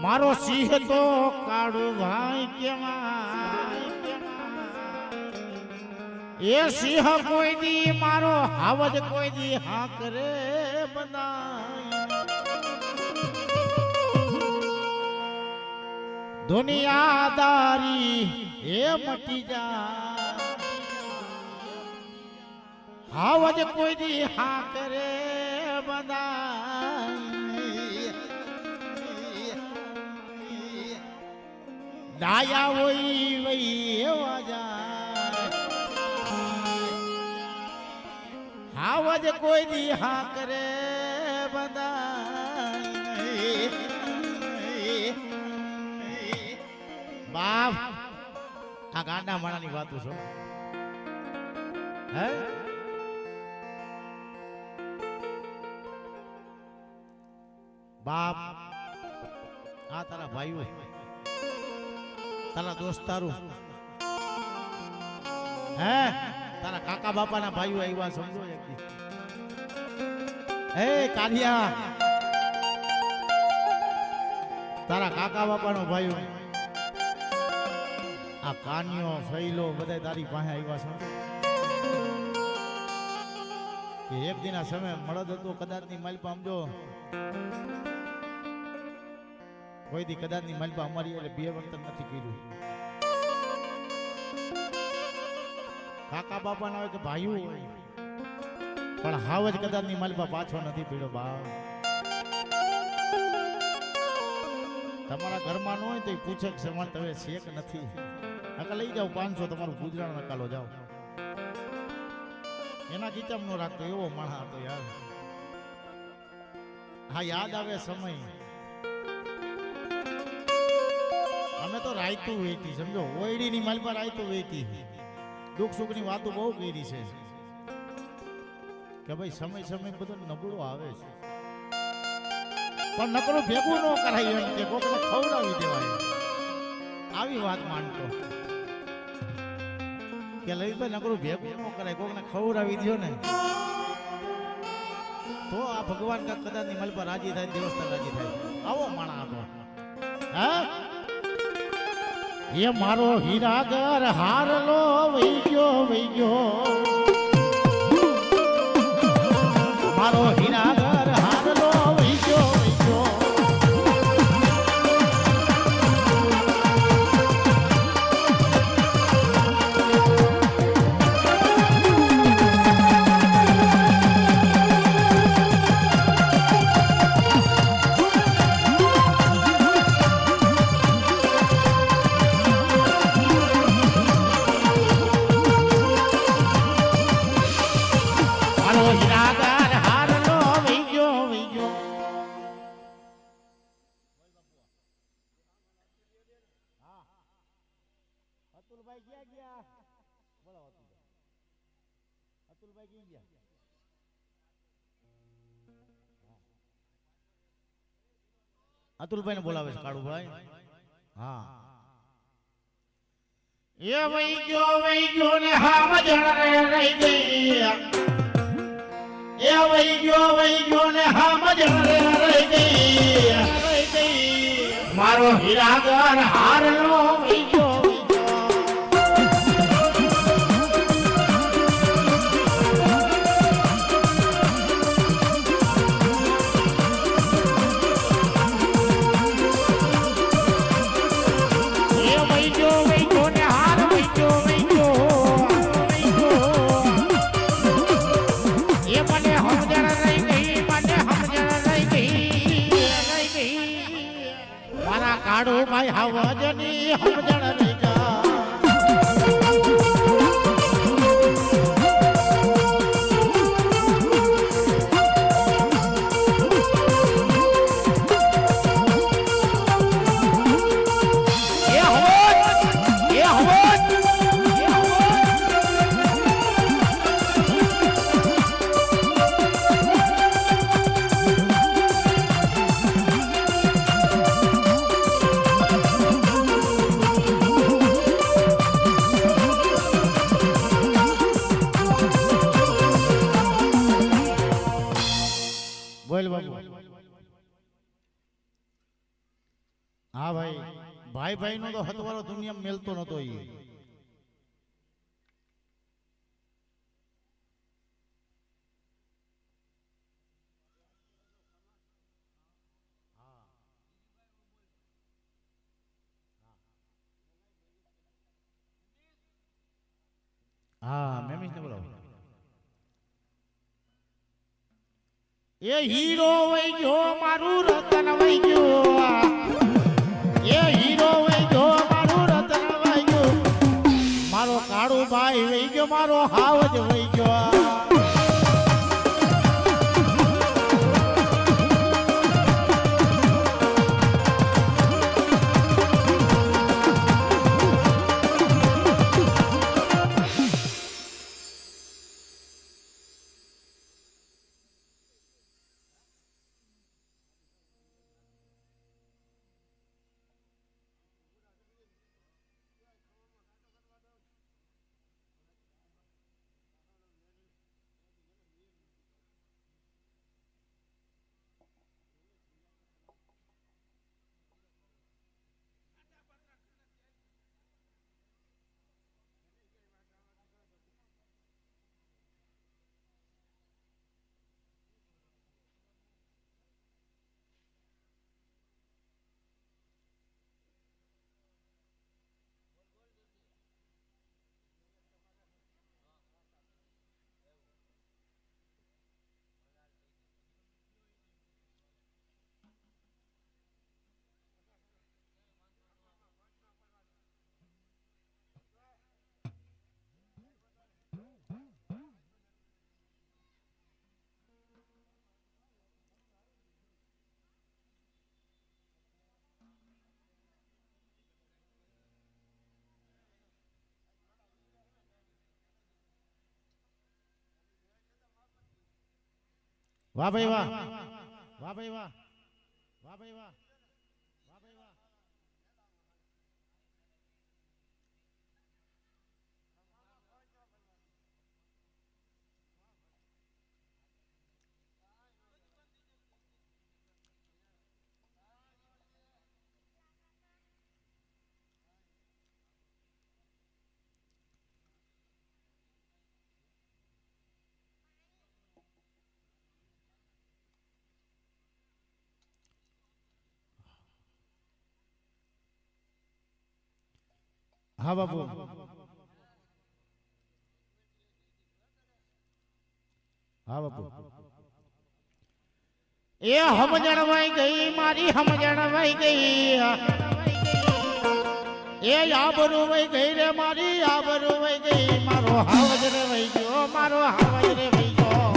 મારો સિંહ તો કાળુ ભાઈ કેમાં એ સિંહ કોઈ દી મારો હાવજ કોઈ દી હા કરે બધાય દુનિયાદારી એ મટી જાય હાવજ કોઈ દી હા કરે બધાય ડાયા હોય વઈ એવા જાય હાવજ કોઈ દી હા કરે બધાય બાપ આ ગાંડા માણાની વાતો છો હે બાપ આ તારા ભાઈઓ તારા દોસ્તારું હે તારા કાકા બાપાના ભાઈઓ આવ્યા સમજો એકદી હે કાલિયા તારા કાકા બાપાનો ભાઈઓ આ કાનિયો ફૈલો બધા તારી પાસે આવ્યા સમજો કે એક દિન આ સમય મળદ હતો કદાચ ની માલ પામજો કોઈ દી કદાચ ની માલપા અમારી એટલે બે વર્તન નથી કર્યું કાકા બાપા ના હોય કે ભાઈઓ હોય પણ હાવ જ કદાચ ની માલપા પાછો નથી પીડ્યો બા તમારા ઘરમાં ન હોય તો પૂછે કે સમાન તમે શેક નથી નકા લઈ જાઓ 500 તમારું ગુજરાન નકાલો જાઓ એના કિચમ નો રાખતો એવો માણસ હતો યાર હા યાદ આવે સમય અમે તો રાયતું વેચી સમજો ઓયડી ની માલ પર રાયતું વેચી દુઃખ સુખ ની વાતો બહુ કરી છે કે ભાઈ સમય સમય બધું નબળું આવે છે પણ નકરું ભેગું ન કરાય એમ કે કોકને ખવડાવી દેવાય આવી વાત માનતો કે લલિતભાઈ નકરું ભેગું ન કરાય કોકને ખવડાવી દો ને તો આ ભગવાન કા કદાચ ની માલ પર રાજી થાય દેવસ્થાન રાજી થાય આવો માણા હતો હા ये मारो हीरागर हार लो वही गयो मारो हीरागर हार लो वही गयो અતુલભાઈ ને બોલાવે છે કાળુભાઈ હા એ વઈ ગયો ને હામ જણ રહી ગઈ એ વઈ ગયો ને હામ જણ રહી ગઈ મારો હીરાગર હારલો વઈ ગયો કાળો ભાઈ હવજની સમજણ નહીં જા હા ભાઈ, ભાઈ ભાઈ નો તો હતવારો દુનિયામાં મેલતો નતો. હા મેમિસ ને બોલાવો. એ હીરો વઈ ગયો મારું રતન વઈ ગયો, એ હીરો વઈ ગયો મારું રતન વઈ ગયો, મારો કાળુ ભાઈ વઈ ગયો, મારો હાવજ વઈ ગયો. વાહ ભાઈ વાહ, વાહ ભાઈ વાહ, વાહ ભાઈ વાહ, વાહ ભાઈ વાહ. હા બાપુ, હા બાપુ. એ સમજણ વઈ ગઈ મારી, સમજણ વઈ ગઈ, એ આબરૂ વઈ ગઈ રે મારી, આબરૂ વઈ ગઈ, મારો હાવજ રે વઈ ગયો, મારો હાવજ રે વઈ ગયો.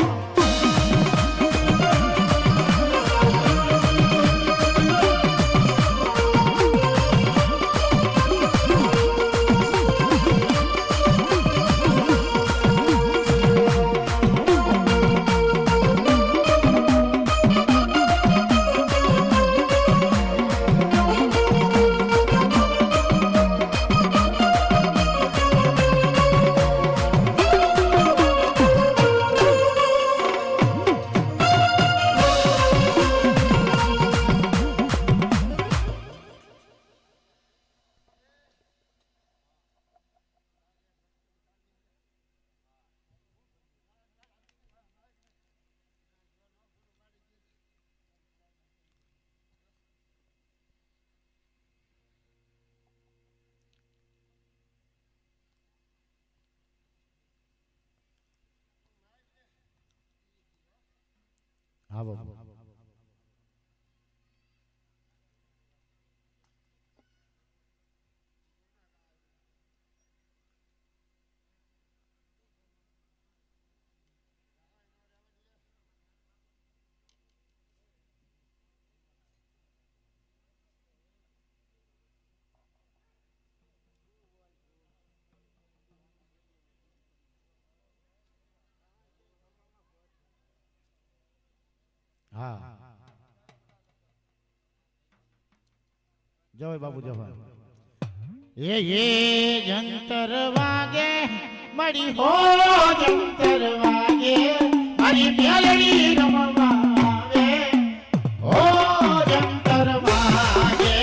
હા બાપુ. હા જવાય બાપુ જવાય. એ જંતર વાગે મળી હો, જંતર વાગે મારી મેલડી રમવા આવે, હો જંતર વાગે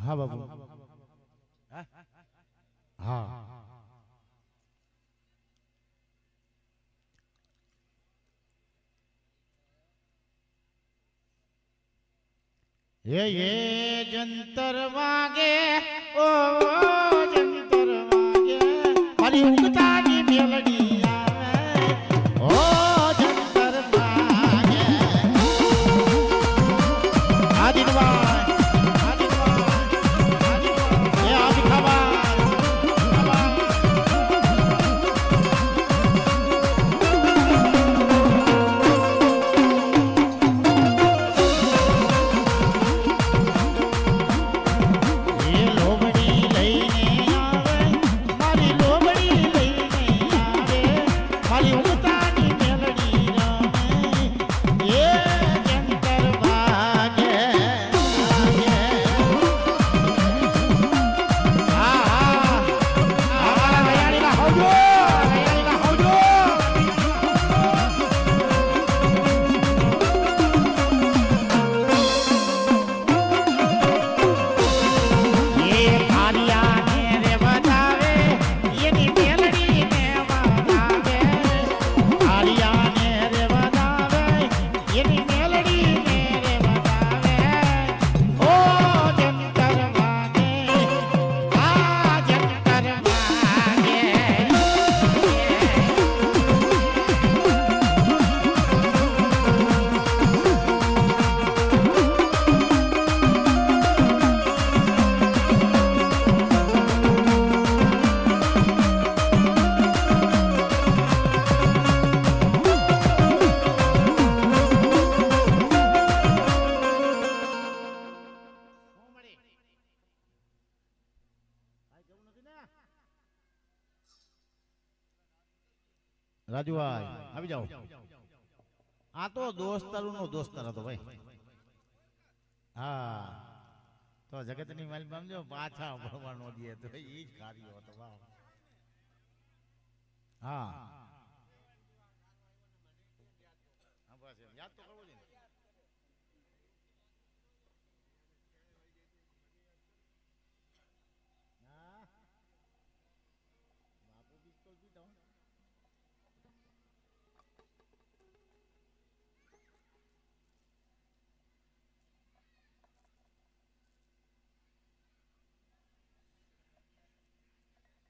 હા બાબુ હા ये जंतर वागे ओ जंतर वागे मारी उगता नी मेलडी आवे ओ जंतर वागे आदिनवाय ये आदि खबर રાજુભાઈ આવી જાઓ આ તો દોસ્તારું નો દોસ્તાર હતો ભાઈ હા તો જગતની માલ સમજો પાછા ભણવાનો દે તો એ જ કાર્ય હતો વાહ હા બસ યાદ તો કરવો જોઈએ બાપુ પિસ્તોલ પીધો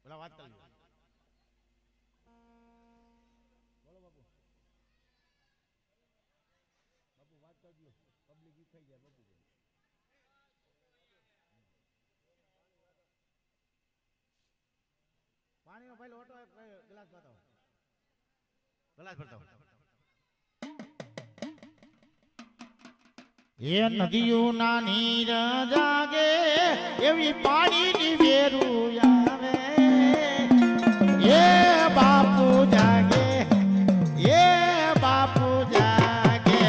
બોલા વાત કરી બોલો બાપુ બાપુ વાત કરજો પબ્લિક ઈ થઈ જાય બાપુ પાણીનો ભાઈ લોટો ગ્લાસ બતાવો ગ્લાસ બતાવો એ નદીઓના નીર જાગે એવી પાણીની વેરું આવે એ બાપુ જાગે એ બાપુ જાગે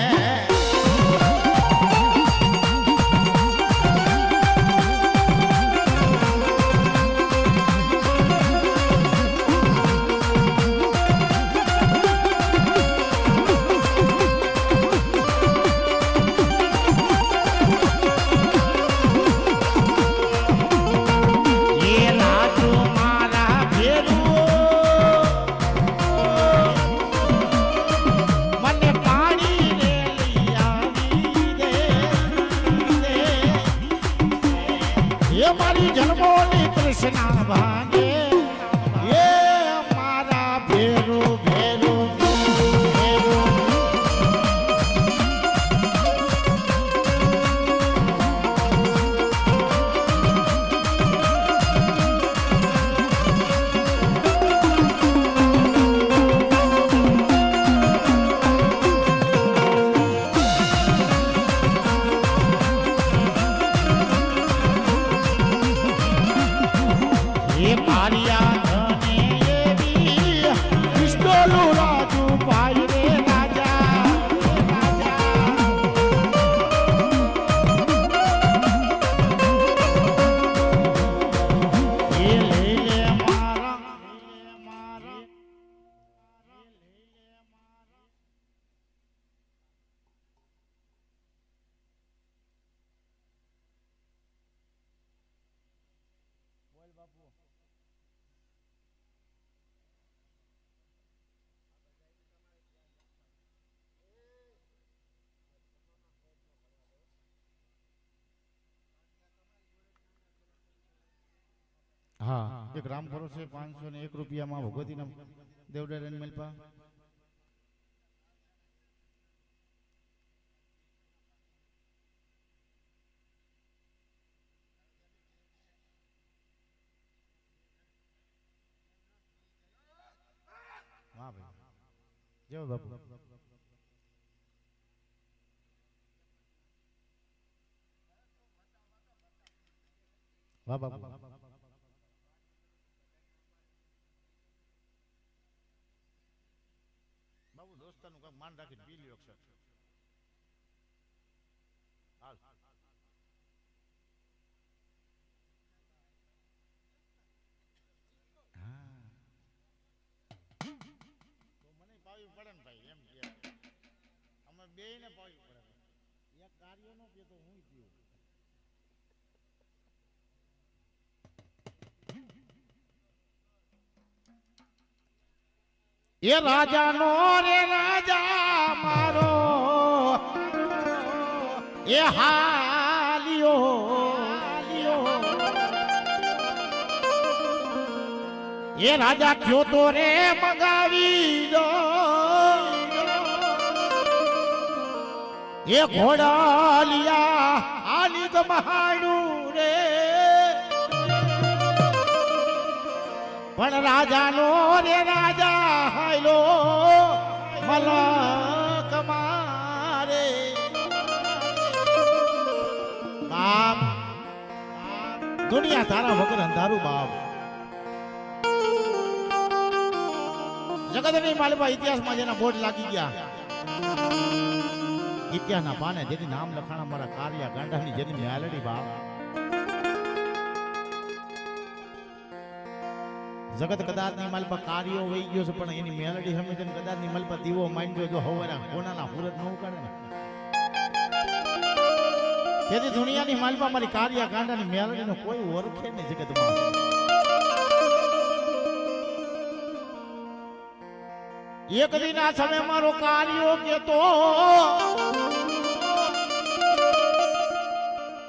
જન્મોની કૃષ્ણ ભાગે એ મારા ભેરો ભેરો ભેરો એ હા એક રામ ભરોસે 501 રૂપિયામાં ભગવતીના દેવડારાની મલપા વાહ ભાઈ જય બાપુ વાહ બાપુ બાબુ દોસ્તાનું કાંઈક માન રાખીને પી લ્યો અક્ષર હાલ હા તો મને પાવી પડે ને ભાઈ એમ કે અમે બેયને પાવી પડે એક કાર્ય નો પીએ તો હું પીવું એ રાજાનો રે રાજા મારો એ હાલિયો એ રાજા કયો તો રે મગાવી દો એ ઘોડાલિયા આલી ગમાણું રે પણ રાજાનો રે રાજા હાયલો મલક મારે બાપ દુનિયા તારા વગર અંધારું બાપ જગતની માલપા ઇતિહાસમાં જેના બોર્ડ લાગી ગયા ઇતિહાસના પાને જેની નામ લખાણા મારા કાર્ય ગાંડાની જેની મ્યાલડી બાપ જગત કદાચ ની મલપા કાર્યો વહી ગયો છે પણ એની મેલડી હમે કદાચ ની મલપા દીવો માંડ્યો જો હવારા કોનાના હુરત ન ઉકાળે ને તેથી દુનિયાની મલપા મારી કાર્ય ગાંડાની મેલડીનો કોઈ ઓળખે નહીં જગતમાં એક દિન આ સમય મારો કાર્યો કેતો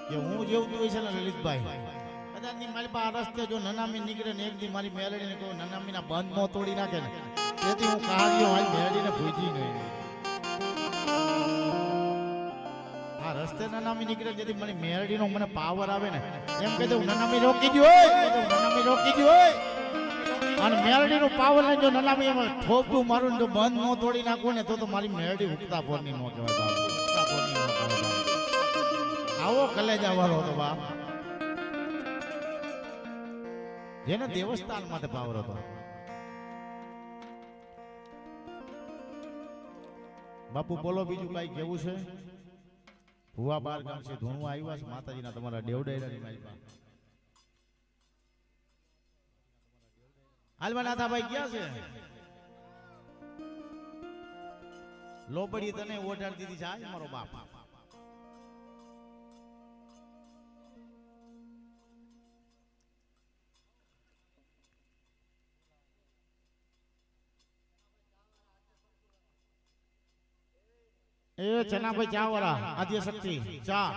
કે હું જેવું તો છે ને લલિતભાઈ કદાચની મારી પાસે રસ્તે જો નનામી નીકળે ને એક દી મારી મેલડીને કહું નનામીના બંધ નો તોડી નાખે ને તેથી હું કાર્યો હાલ મેલડીને ભૂજી નહીં આ રસ્તે નનામી નીકળે જેથી મારી મેલડીનો મને પાવર આવે ને એમ કહી દઉં નનામી રોકી દો નનામી રોકી દો અને મેલડીનો પાવર લઈને જો નનામી એમાં ઠોપતું મારું જો બંધ નો તોડી નાખું ને તો મારી મેલડી ઉગતા પોરની નો કહેવાય આવો કલેજા વાળો હતો બાપ જેને દેવસ્થાન માટે પાવર હતો બાપુ બોલો બીજું કઈ કેવું છે ભુવા બાર ગામ છે ધૂણવા આવ્યા છે માતાજીના તમારા દેવડાયરાની માલપા હાલમાં નાથાભાઈ ક્યાં છે લોબડી તને ઓઢાડી દીધી છે આજ મારો બાપ એ ચનાભાઈ ચા વાળા આદ્ય શક્તિ ચા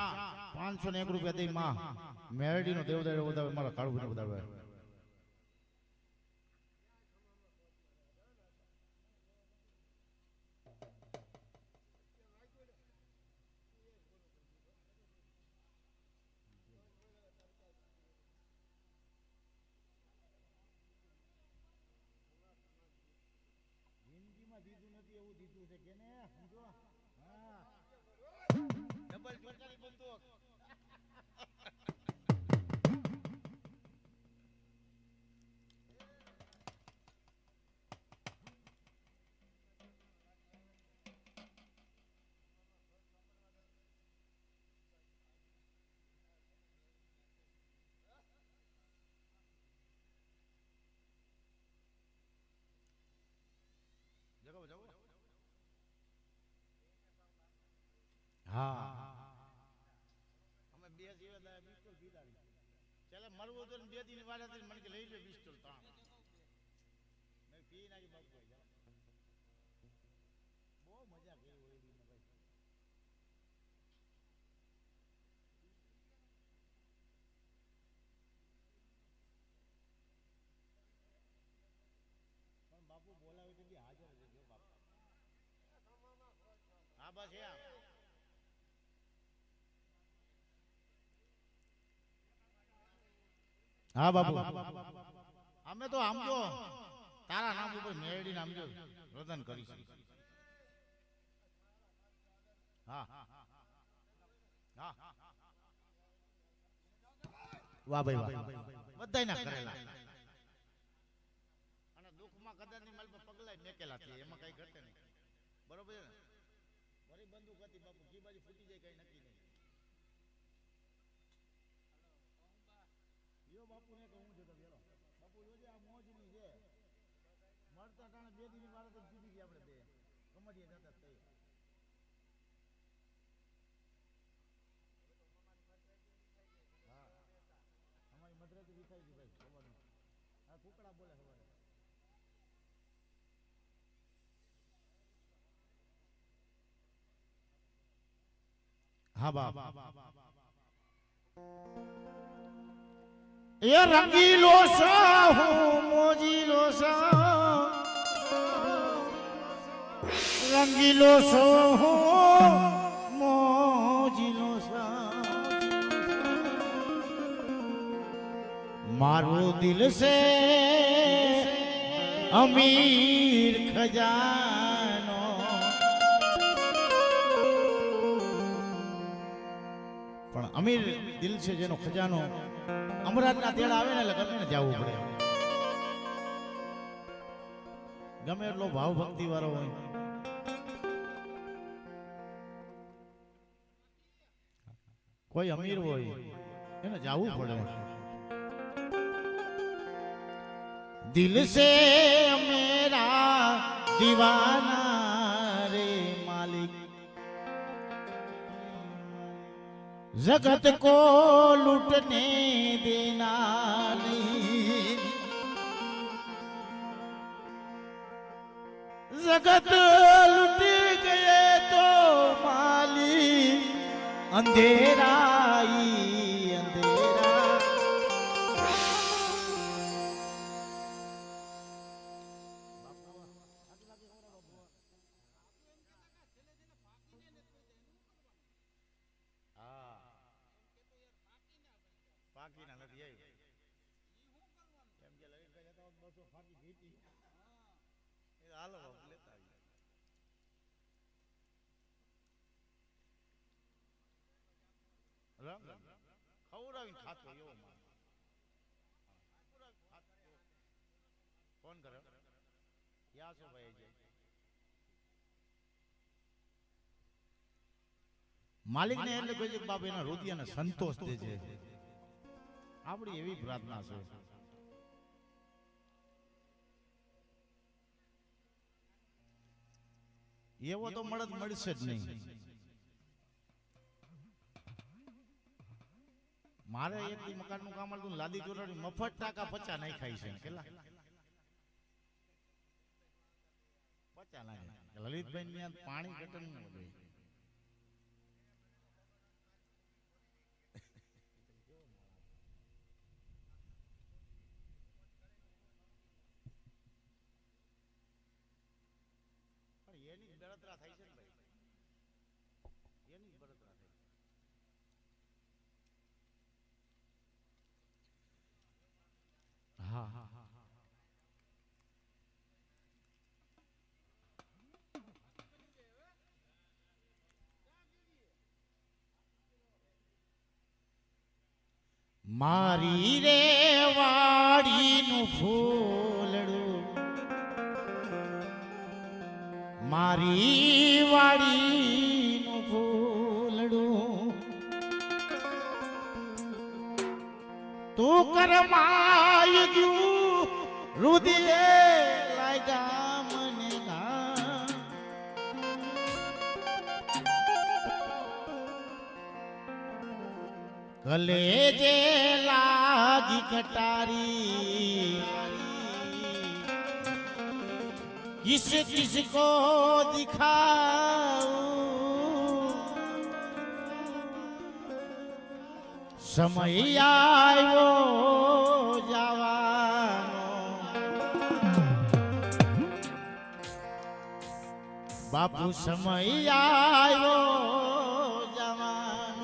501 રૂપિયા દઈ માં મેરડી નો દેવદાર વધાવે મારા કાળું વધાવે જિંદગીમાં દીધું નથી એવું દીધું છે કે ને સમજો ડબલ ટોટલી બંદૂક જગો જગો હા અમે બે જીવે બિસ્ટોલ પીડાવી ચાલે મળવું તો બે દિન વાળા મને કે લઈ લે બિસ્ટોલ તાણ મેં પી નાખી બાપુ બહુ મજા કરી હોય એવી ભાઈ હા બસ એમ હા બાબુ અમે તો આમ જો તારા નામ ઉપર મેળડી નામ જો રોદન કરીશું હા હા વાહ ભાઈ વાહ બધાયના કરેલા અને દુઃખમાં કદરની માલ પર પગલાય મેકેલા છે એમાં કઈ ઘટે નહીં બરોબર છે ને મારી બંદૂક હતી બાપુ કી બાજુ ફૂટી જાય કઈ નક્કી નહીં યો બાપુ ને કહું છું તો વેલો બાપુ જોજે આ મોજની છે મળતા ટાણે બે દીની વાળા તો જીવી ગયા આપણે બે કમડીએ જતા થઈ હા અમારી મદ્રાસી વિખાઈ ગઈ ભાઈ ખબર આ કુકડા બોલે ખબર હા બાપ એ રંગીલો સાહુ મોજીલો સાહુ રંગીલો સાહુ મોજીલો સાહુ મારું દિલ સે અમીર ખજાનો પણ અમીર દિલ છે જેનો ખજાનો અમરાતના તેડા આવે ને એટલે ગમે ને જવું પડે ગમે એટલો ભાવ ભક્તિ વાળો હોય કોઈ અમીર હોય એને જવું પડે દિલ સે મેરા દીવાના રે માલિક जगत को लूटने देना नहीं जगत लूट गए तो माली अंधेरा ही अंधेरा બાકી ના નથી આવી એમ કે લઈ ગયા તો 200 ફાકી ગીતી એ હાલો લેતા આવી રામ ખવડાવીને ખાતો એવો માં ફોન કરે યાસો ભાઈ જાય માલિક ને એટલે કોઈ બાપ એના રુદિયાને સંતોષ દેજે આપણી એવી પ્રાર્થના છે એવો તો મળદ મળશે જ નહીં મારે એક મકાન નું કામ હતું લાદી ચોરાડી મફત ટાકા 50 નહીં ખાઈ છે કેટલા 50 ના લલિતભાઈ ને પાણી કટન નું એની બળતરા થાય છે ને ભાઈ એની બળતરા થાય હા હા હા મારી રે વાડીનું ફૂલડું મારી વાડીનું ફૂલડું તું કરમાય ગયું રુદિયે લાગ્યા મને ઘા કલેજે લાગી કટારી किस किस को दिखाऊं समय आयो जवानो બાપુ સમય આવ્યો જવાન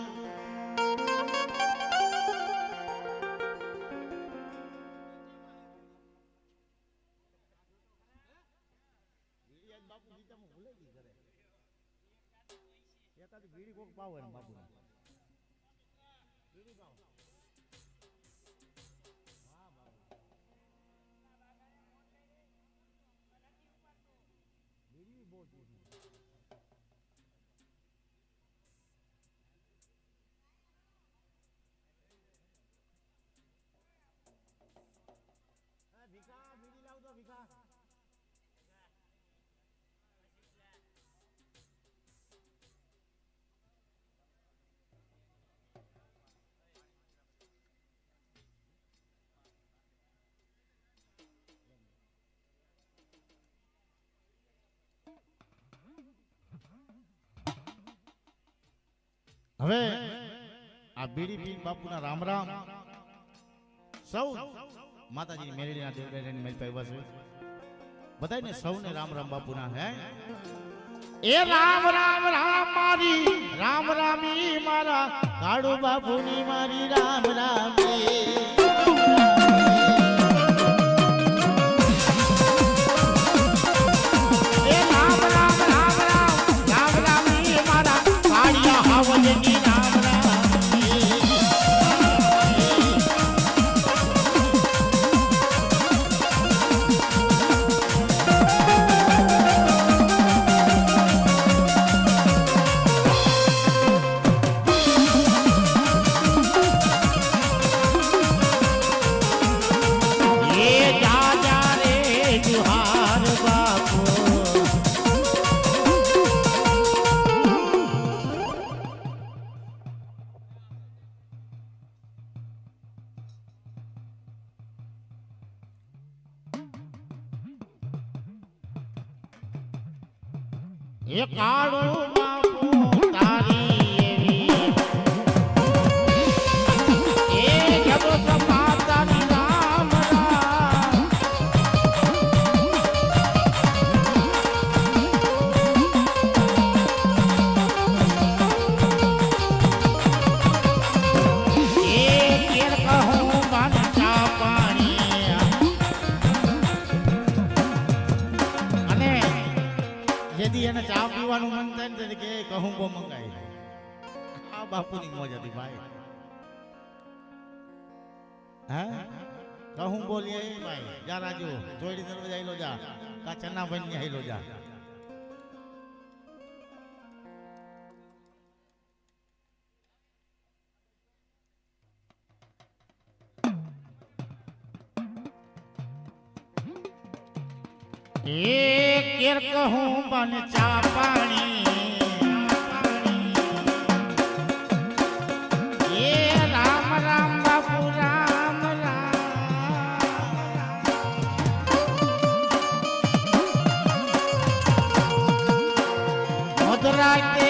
બીડી કોક પાવે ને બાપુ બીડી પાવ બીડી બહુ ભીખા બીડી લાવ તો ભીખા હવે આ બીડી પીન બાપુના રામ રામ સૌ માતાજીની મેરડીના દેવડાની મેલ પાવ્યા છે બધાને સૌને રામ રામ બાપુના હે એ રામ રામ રામ મારી રામ રામી મારા કાળુ બાપુની મારી રામ રામી એ કાળુ બાપુ તારી એવી એ જગત માતાની રામ રામ એ કેર કહું બાંધા પાણી અને જેથી એને ચા પીવાનું મન થાય ને કે કહું બહુ મંગાઈ આ બાપુની મોજ હતી ભાઈ હા કહું બોલીએ ભાઈ જા રાજુ જોડી દરવાજા આઈલો જા કા ચન્ના ભાઈ ને આઈલો જા એક કેર કહું બન ચા પાણી એ રામ રામ બાપુ રામ રામ મધરાતે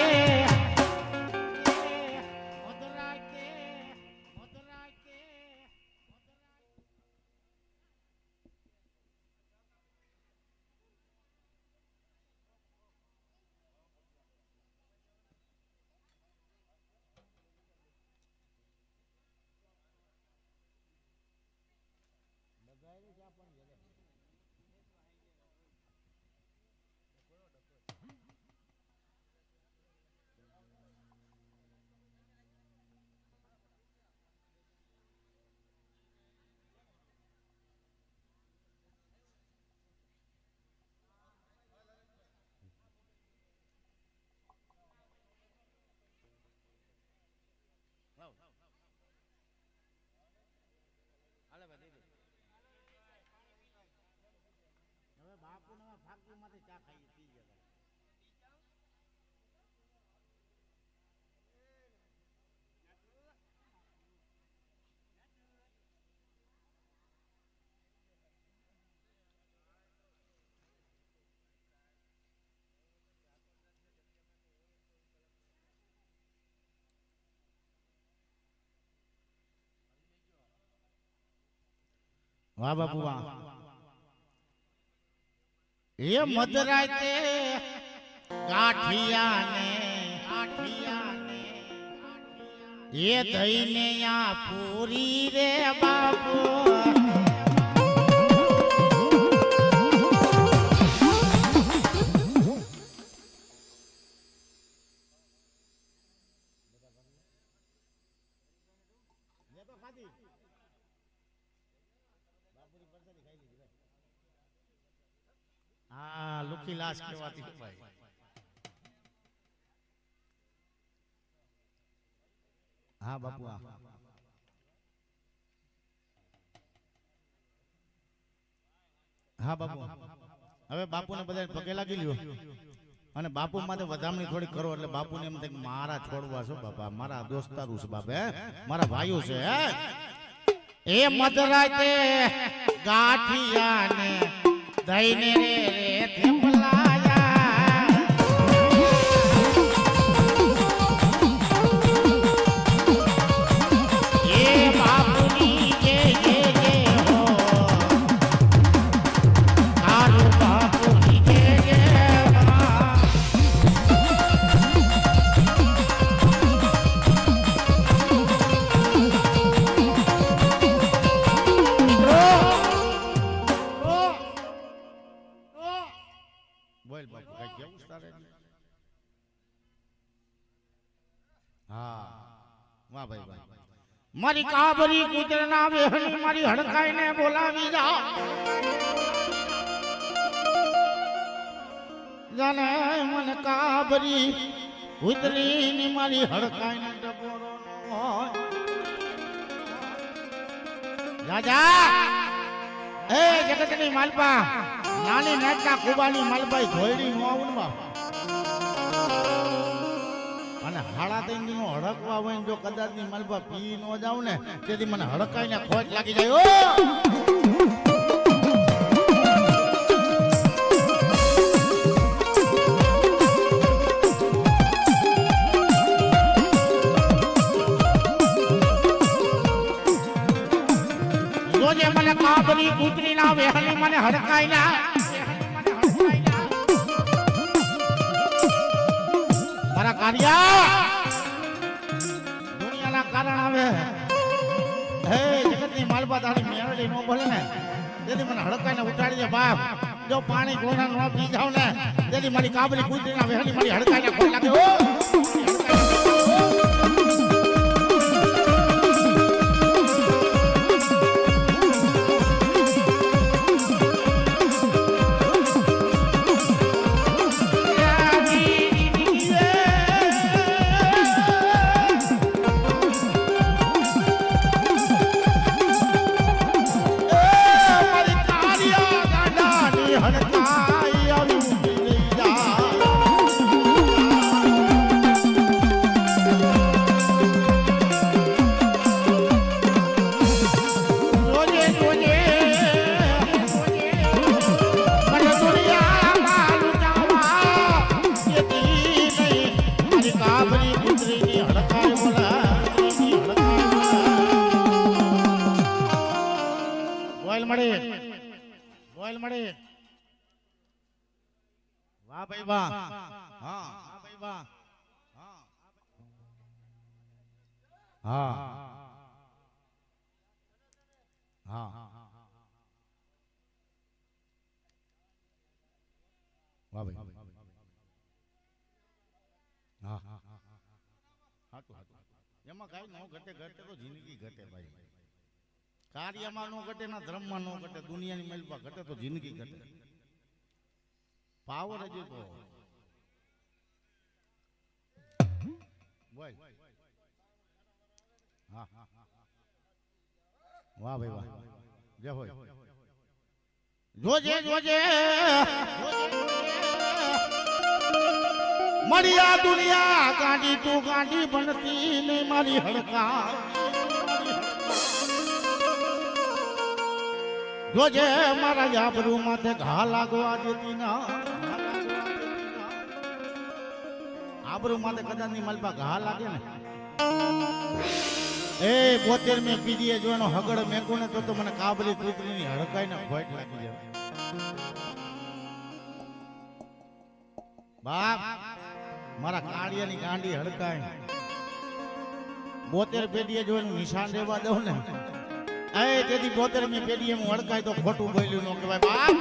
હવે બાપુના ફાકીમાંથી ચા ખાઈ પી ગયા વાહ બાપુ વાહ એ મધરાતે ગાંઠિયાને એ દઈને આ પૂરી રે બાપુ હા લુખી લાશ કહેવાતી ભાઈ હા બાપુ હા બાપુ હવે બાપુને બધા પગે લાગી લ્યો અને બાપુ માટે વધામણી થોડી કરો એટલે બાપુને એમ થાય મારા છોડવા છો બાપા મારા દોસ્તારું છે બાપા મારા ભાઈઓ છે એ મધરાતે ગાંઠિયાને દઈને રે થેપલાયા એ બાપુની જે હો તારું બાપુની જે બોલ બાપુ કઈ કેવું તારે હા વાહ ભાઈ વાહ મારી કાબરી કુતરના વેહણી મારી હડકાઈને બોલાવી જા જાને મને કાબરી કુતરીની મારી હડકાઈને ડબોરો નો રાજા એ જગતની માલપા નાની નેટના કુબાની માલબાઈ ધોયડી નો આવું ને અને હાડા ત્રણ નો હડકવા હોય જો કદાચ ની માલબા પી નો જાવ ને તેથી મને હડકાઈને ખોટ લાગી જાય ઓ જોજે મને કાબરી કૂતરી ના વેહલી મને હડકાઈના મારા કાર્યા દુનિયાના કારણ આવે હે જગતની માલબા તારી મેરડી નો બોલે ને તેથી મને હડકાઈને ઉઠાડી દે બાપ જો પાણી ગોણા નો પી જાવ ને તેથી મારી કાબરી કૂતરી ના વેહલી મારી હડકાઈને ખોટ લાગે ઓ વાહ ભાઈ વાહ હા ભાઈ વાહ હા હા વાહ ભાઈ હા એમાં કઈ નો ઘટે ઘટે તો જિંદગી ઘટે ભાઈ કાર્યમાં નો ઘટે ના ધર્મમાં નો ઘટે દુનિયાની મેલમાં ઘટે તો જિંદગી ઘટે પાવર જ તો બોલ હા વાહ ભાઈ વાહ જય હોય જોજે જોજે મળ્યા દુનિયા ગાંડી તું ગાંડી બનતી ને મારી હડકા જોજે મારા આબરૂ માથે ઘા લાગવા દેતી ના આબરૂ માથે કદાચ ની મલબા ઘા લાગે ને એ 72 મે પીડીએ જોનો હગડ મેકો ને તો મને કાબલી કૂતરી ની હડકાઈ ને ખોટ લાગી જાય બાપ મારા કાળિયાની ગાંડી હડકાય 72 પેઢીએ જોઈનું નિશાન રહેવા દઉં ને એ તેથી 72મી પેઢીએ હું હડકાય તો ખોટું બોલ્યું ન કહેવાય બાપ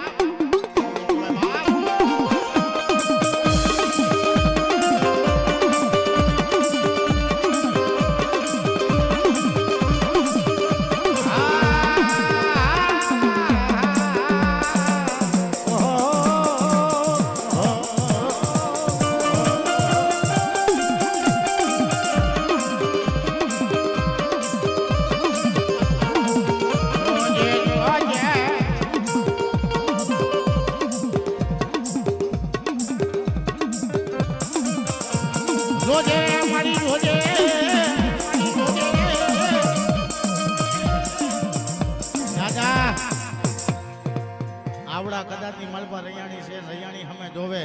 આવડા કદાચની મલબા રૈયાણી છે રૈયાણી અમે જોવે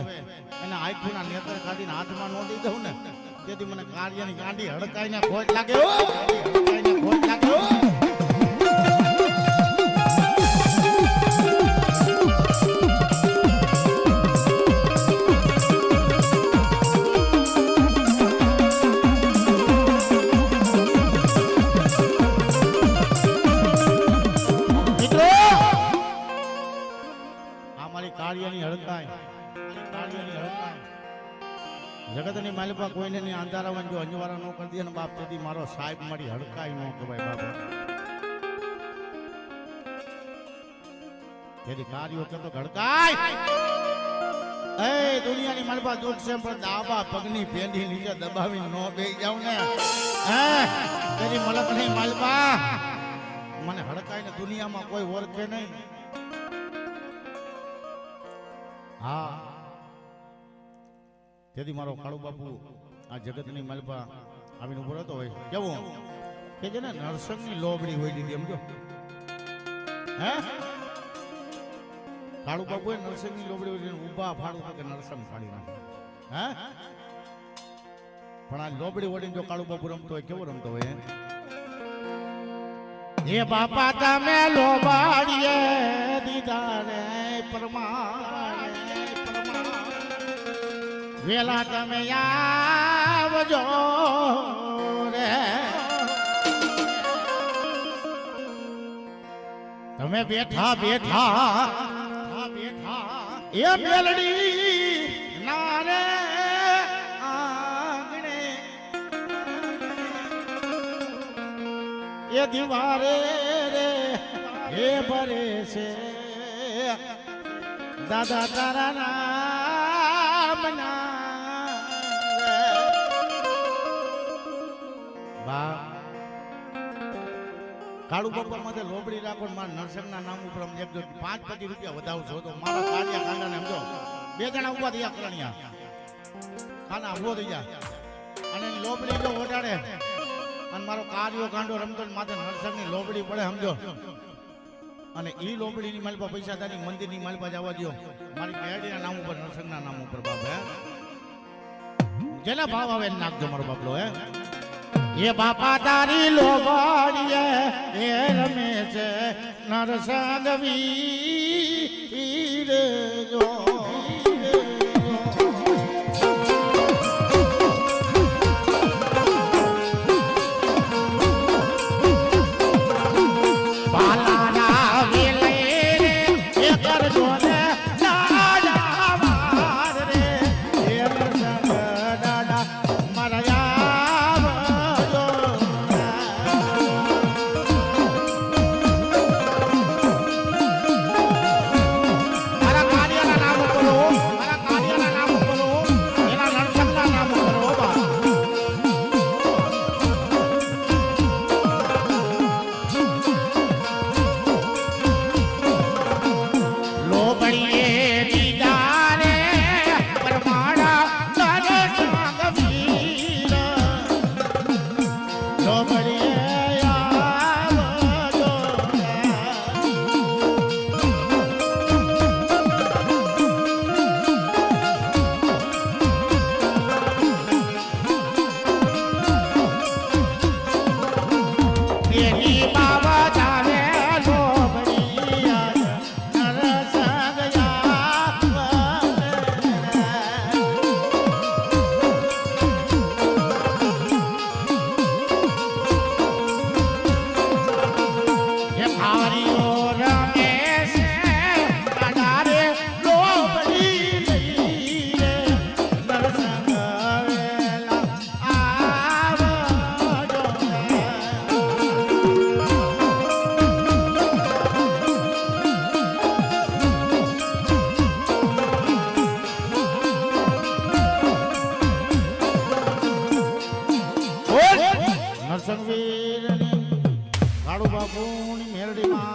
અને આંખોના નેત્ર કાઢીને હાથમાં નો દઈ દઉં ને તેથી મને કાર્યની ગાંડી હડકાઈને ખોટ લાગે હડકાઈને ખોટ લાગે જગતની માલિકા કોઈને ની અંધારાવન જો અંજવારા નો કરી દે ને બાપ તેથી મારો સાહેબ મારી હડકાઈ નો કહેવાય બાપા તેથી કાર્યો કે તો હડકાય એ દુનિયાની માલિકા દુઃખ છે પણ દાબા પગની પેંડી નીચે દબાવી નો બેઈ જાવ ને હે તેરી મલકની માલિકા મને હડકાઈને દુનિયામાં કોઈ ઓળખે નહીં હા તેથી મારો કાળુ બાપુ આ જગતની માલપા આવીને ઉભો રહેતો હોય કેવું કે છે ને નરસંગની લોબડી હોય દીધી સમજો હે કાળુ બાપુએ નરસંગની લોબડી હોય ઊભા ફાડું તો કે નરસંગ ફાડી નાખે હે પણ આ લોબડી ઓડીને જો કાળુ બાપુ રમતો હોય કેવો રમતો હોય એ બાપા તમે લોબાડીએ દીધા રે પરમાણે વેલા તમે આવજો રે તમે બેઠા બેઠા એ મેલડી નારે આંગણે એ દિવારે રે એ ભરે છે દાદા તારા નામ કાળુ બાપા માટે લોબડી રાખો મારા નરસંગના નામ ઉપર અમને 5-25 રૂપિયા વધાવશો તો મારા કાળિયા કાંડાને સમજો 2 જણા ઉભા થયા કરણિયા ખાના ઉભો થઈ જાય અને લોબડી જો ઓટાડે અને મારો કાર્યો કાંડો રમતો માથે નરસંગની લોબડી પડે સમજો અને ઈ લોબડીની માલપા પૈસા તારી મંદિરની માલપા જવા દો મારી પેઢીના નામ ઉપર નરસંગના નામ ઉપર બાપ હે જેના ભાવ આવે નાખજો મારો બાપલો હે એ બાપા તારી લોબાડીએ એ રમે છે નરસંગ વીર જો કાળુ બાપુની મેરડીમાં